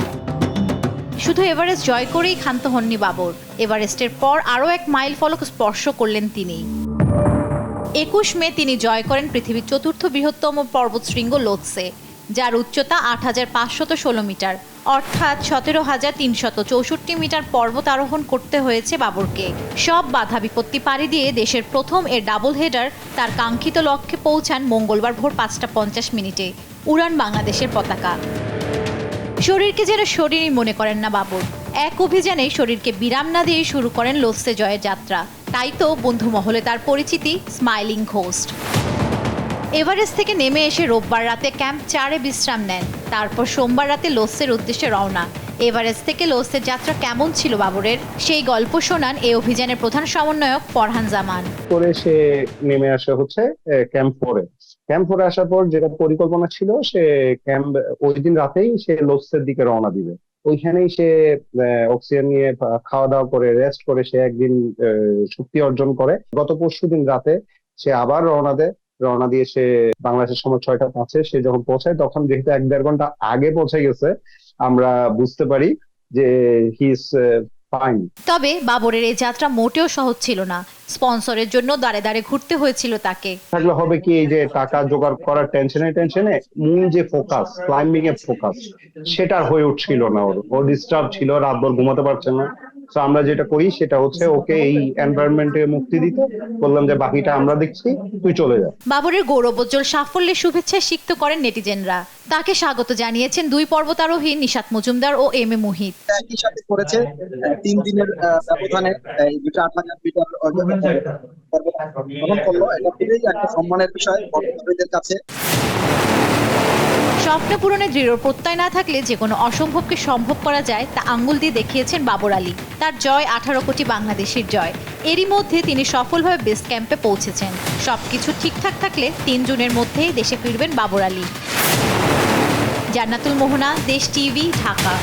শুধু এভারেস্ট জয় করেই ক্ষান্ত হননি বাবর। এভারেস্টের পর আরও এক মাইল ফলক স্পর্শ করলেন তিনি। ২১ মে তিনি জয় করেন পৃথিবীর চতুর্থ বৃহত্তম পর্বতশৃঙ্গ লোৎসে, যার উচ্চতা ৮,৫১৬ মিটার, অর্থাৎ ১৭,৩৬৪ মিটার পর্বত আরোহণ করতে হয়েছে বাবরকে। সব বাধা বিপত্তি পাড়ি দিয়ে দেশের প্রথম এর ডাবল হেডার তার কাঙ্ক্ষিত লক্ষ্যে পৌঁছান মঙ্গলবার ভোর ৫টা ৫০ মিনিটে। উড়ান বাংলাদেশের পতাকা। শরীরকে যেন শরীরই মনে করেন না বাবর। এক অভিযানে শরীরকে বিরাম না দিয়ে শুরু করেন লোৎসে জয়ের যাত্রা। তাই তো বন্ধু মহলে তার পরিচিতি স্মাইলিং ঘোস্ট। এভারেস্ট থেকে নেমে এসে রোববার রাতে ক্যাম্প ৪-এ বিশ্রাম নেন। তারপর সোমবার রাতে লোৎসের উদ্দেশ্যে রওনা। এভারেস্ট থেকে লোৎসের যাত্রা কেমন ছিল বাবরের, সেই গল্প শোনান এই অভিযানের প্রধান সমন্বয়ক ফরহান জামান। করে সে নেমে আসা হচ্ছে ক্যাম্প 4-এ। ক্যাম্প 4-এ আসার পর যেটা পরিকল্পনা ছিল, সে ক্যাম্প ওই দিন রাতেই সে লোৎসের দিকে রওনা দিবে। ওইখানেই সে অক্সিজেন নিয়ে খাওয়া দাওয়া করে রেস্ট করে সে একদিন শক্তি অর্জন করে। গত পরশুদিন রাতে সে আবার রওনা দিয়ে সে বাংলাদেশের সময় ৬টা ৫-এ সে যখন পৌঁছায়, তখন যেহেতু ১-১.৫ ঘন্টা আগে পৌঁছে গেছে, আমরা বুঝতে পারি যে হি ইজ ফাইন। তবে বাবরের এই যাত্রা মোটেও সহজ ছিল না। স্পন্সরের জন্য দাঁড়ে দাঁড়ে ঘুরতে হয়েছিল তাকে। থাকলে হবে কি, এই যে টাকা জোগাড় করার টেনশনে মূল যে ফোকাস, ক্লাইম্বিং এর ফোকাস, সেটা হয়ে উঠছিল না। ওর ডিস্টার্ব ছিল, রাতভর ঘুমাতে পারছে না। তো আমরা যেটা করি সেটা হচ্ছে ওকে এই এনভায়রনমেন্টে মুক্তি দিতে বললাম যে বাকিটা আমরা দেখছি, তুই চলে যা। বাবরের গৌরবোজ্জ্বল সাফল্যের শুভেচ্ছা সিক্ত করেন নেটিজেনরা। তাকে স্বাগত জানিয়েছেন 2 পর্বতারোহী নিশাত মজুমদার ও এম এ মুহিত। একই সাথে করেছে 3 দিনের ব্যবধানে এই দুটো ৮,০০০ মিটার পর্বত করলো। এটা খুবই একটা সম্মানের বিষয় পর্বতারোহীদের কাছে। স্বপ্ন পূরণে দৃঢ় প্রত্যয় না থাকলে যে কোনো অসম্ভবকে সম্ভব করা যায় তা আঙ্গুল দিয়ে দেখিয়েছেন বাবর আলী। তার জয় 18 কোটি বাংলাদেশের জয়। এরই মধ্যে তিনি সফলভাবে বেস ক্যাম্পে পৌঁছেছেন। সবকিছু ঠিকঠাক থাকলে 3 জুনের মধ্যেই দেশে ফিরবেন বাবর আলী। জান্নাতুল মোহনা, দেশ টিভি, ঢাকা।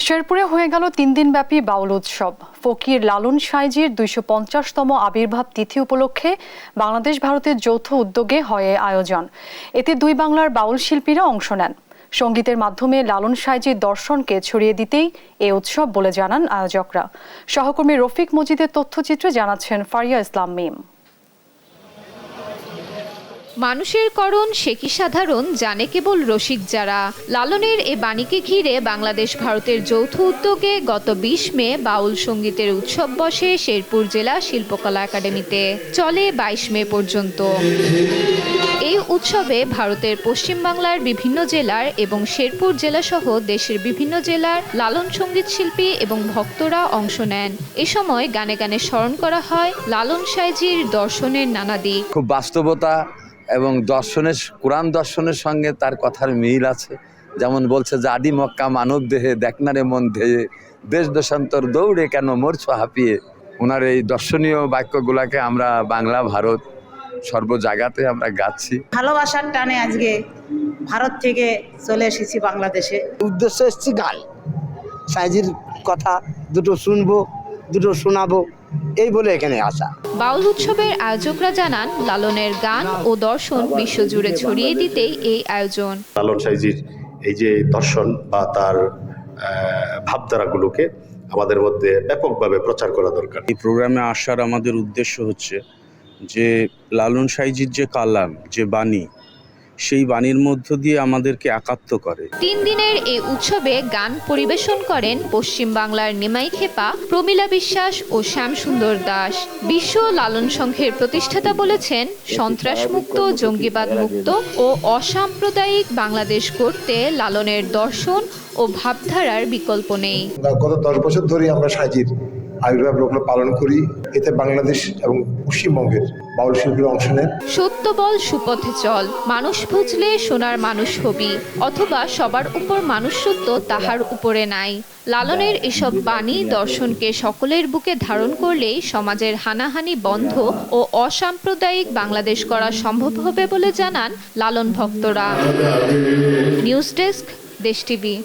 শেরপুরে হয়ে গেল 3 দিনব্যাপী বাউল উৎসব। ফকির লালন সাঁইজির 250তম আবির্ভাব তিথি উপলক্ষে বাংলাদেশ ভারতের যৌথ উদ্যোগে হয় আয়োজন। এতে 2 বাংলার বাউল শিল্পীরা অংশ নেন। সঙ্গীতের মাধ্যমে লালন সাঁইজির দর্শনকে ছড়িয়ে দিতেই এই উৎসব বলে জানান আয়োজকরা। সহকর্মী রফিক মজিদের তথ্যচিত্রে জানাচ্ছেন ফারিয়া ইসলাম মিম। মানুষের করণ সে কি সাধারণ জানে কেবল রসিক যারা। লালনের এ বাণীকে ঘিরে বাংলাদেশ ভারতের যৌথ উদ্যোগে গত 20 মে বাউল সঙ্গীতের উৎসব বসে শেরপুর জেলা শিল্পকলা একাডেমিতে। চলে 22 মে পর্যন্ত। এই উৎসবে ভারতের পশ্চিম বাংলার বিভিন্ন জেলার এবং শেরপুর জেলা সহ দেশের বিভিন্ন জেলার লালন সঙ্গীত শিল্পী এবং ভক্তরা অংশ নেন। এ সময় গানে গানে স্মরণ করা হয় লালন সাঁইজির দর্শনের নানা দিক। খুব বাস্তবতা এবং দর্শনের কোরআন দর্শনের সঙ্গে তার কথার মিল আছে। যেমন বলছে যে আদি মক্কা মানব দেহে দেখনারে মন ধেয়ে দেশ দেশান্তর দৌড়ে কেন মরছ হাঁপিয়ে। ওনার এই দর্শনীয় বাক্যগুলাকে আমরা বাংলা ভারত সর্ব জায়গাতে আমরা গাচ্ছি। ভালোবাসার টানে আজকে ভারত থেকে চলে এসেছি বাংলাদেশে। উদ্দেশ্য এসেছি গান, সাইজির কথা দুটো শুনবো, দুটো শোনাবো, এই বলে এখানে আসা। বাউল উৎসবের আয়োজকরা জানান লালনের গান ও দর্শন বিশ্বজুড়ে ছড়িয়ে দিতেই এই আয়োজন। লালন সাঁইজির এই যে দর্শন বা তার ভাবধারাগুলোকে আমাদের মধ্যে ব্যাপকভাবে প্রচার করা দরকার। এই প্রোগ্রামে আসার আমাদের উদ্দেশ্য হচ্ছে যে লালন সাঁইজির যে কালাম, যে বাণী, সেই বাণীর মধ্য দিয়ে আমাদেরকে একাত্ম করে। 3 দিনের এই উৎসবে গান পরিবেশন করেন পশ্চিম বাংলার নিমাই খেপা, প্রমীলা বিশ্বাস ও শ্যামসুন্দর দাস। বিশ্ব লালন সংঘের প্রতিষ্ঠাতা বলেছেন, সন্ত্রাসমুক্ত, জঙ্গিবাদ মুক্ত ও অসাম্প্রদায়িক বাংলাদেশ গড়তে লালনের দর্শন ও ভাবধারার বিকল্প নেই। গত 10 বছর ধরে আমরা সাঁইজির আবির্ভাব লগ্ন পালন করি। এতে বাংলাদেশ এবং পশ্চিমবঙ্গের বাউল শিল্পীর অংশ নেন। সত্য বল সুপথে চল, মানুষ বুঝলে সোনার মানুষ হবি, অথবা সবার উপর মানুষ সত্য তাহার উপরে নাই। লালনের এসব বাণী দর্শনকে সকলের বুকে ধারণ করলেই সমাজের হানাহানি বন্ধ ও অসাম্প্রদায়িক বাংলাদেশ করা সম্ভব হবে বলে জানান লালন ভক্তরা। নিউজ ডেস্ক, দেশ টিভি।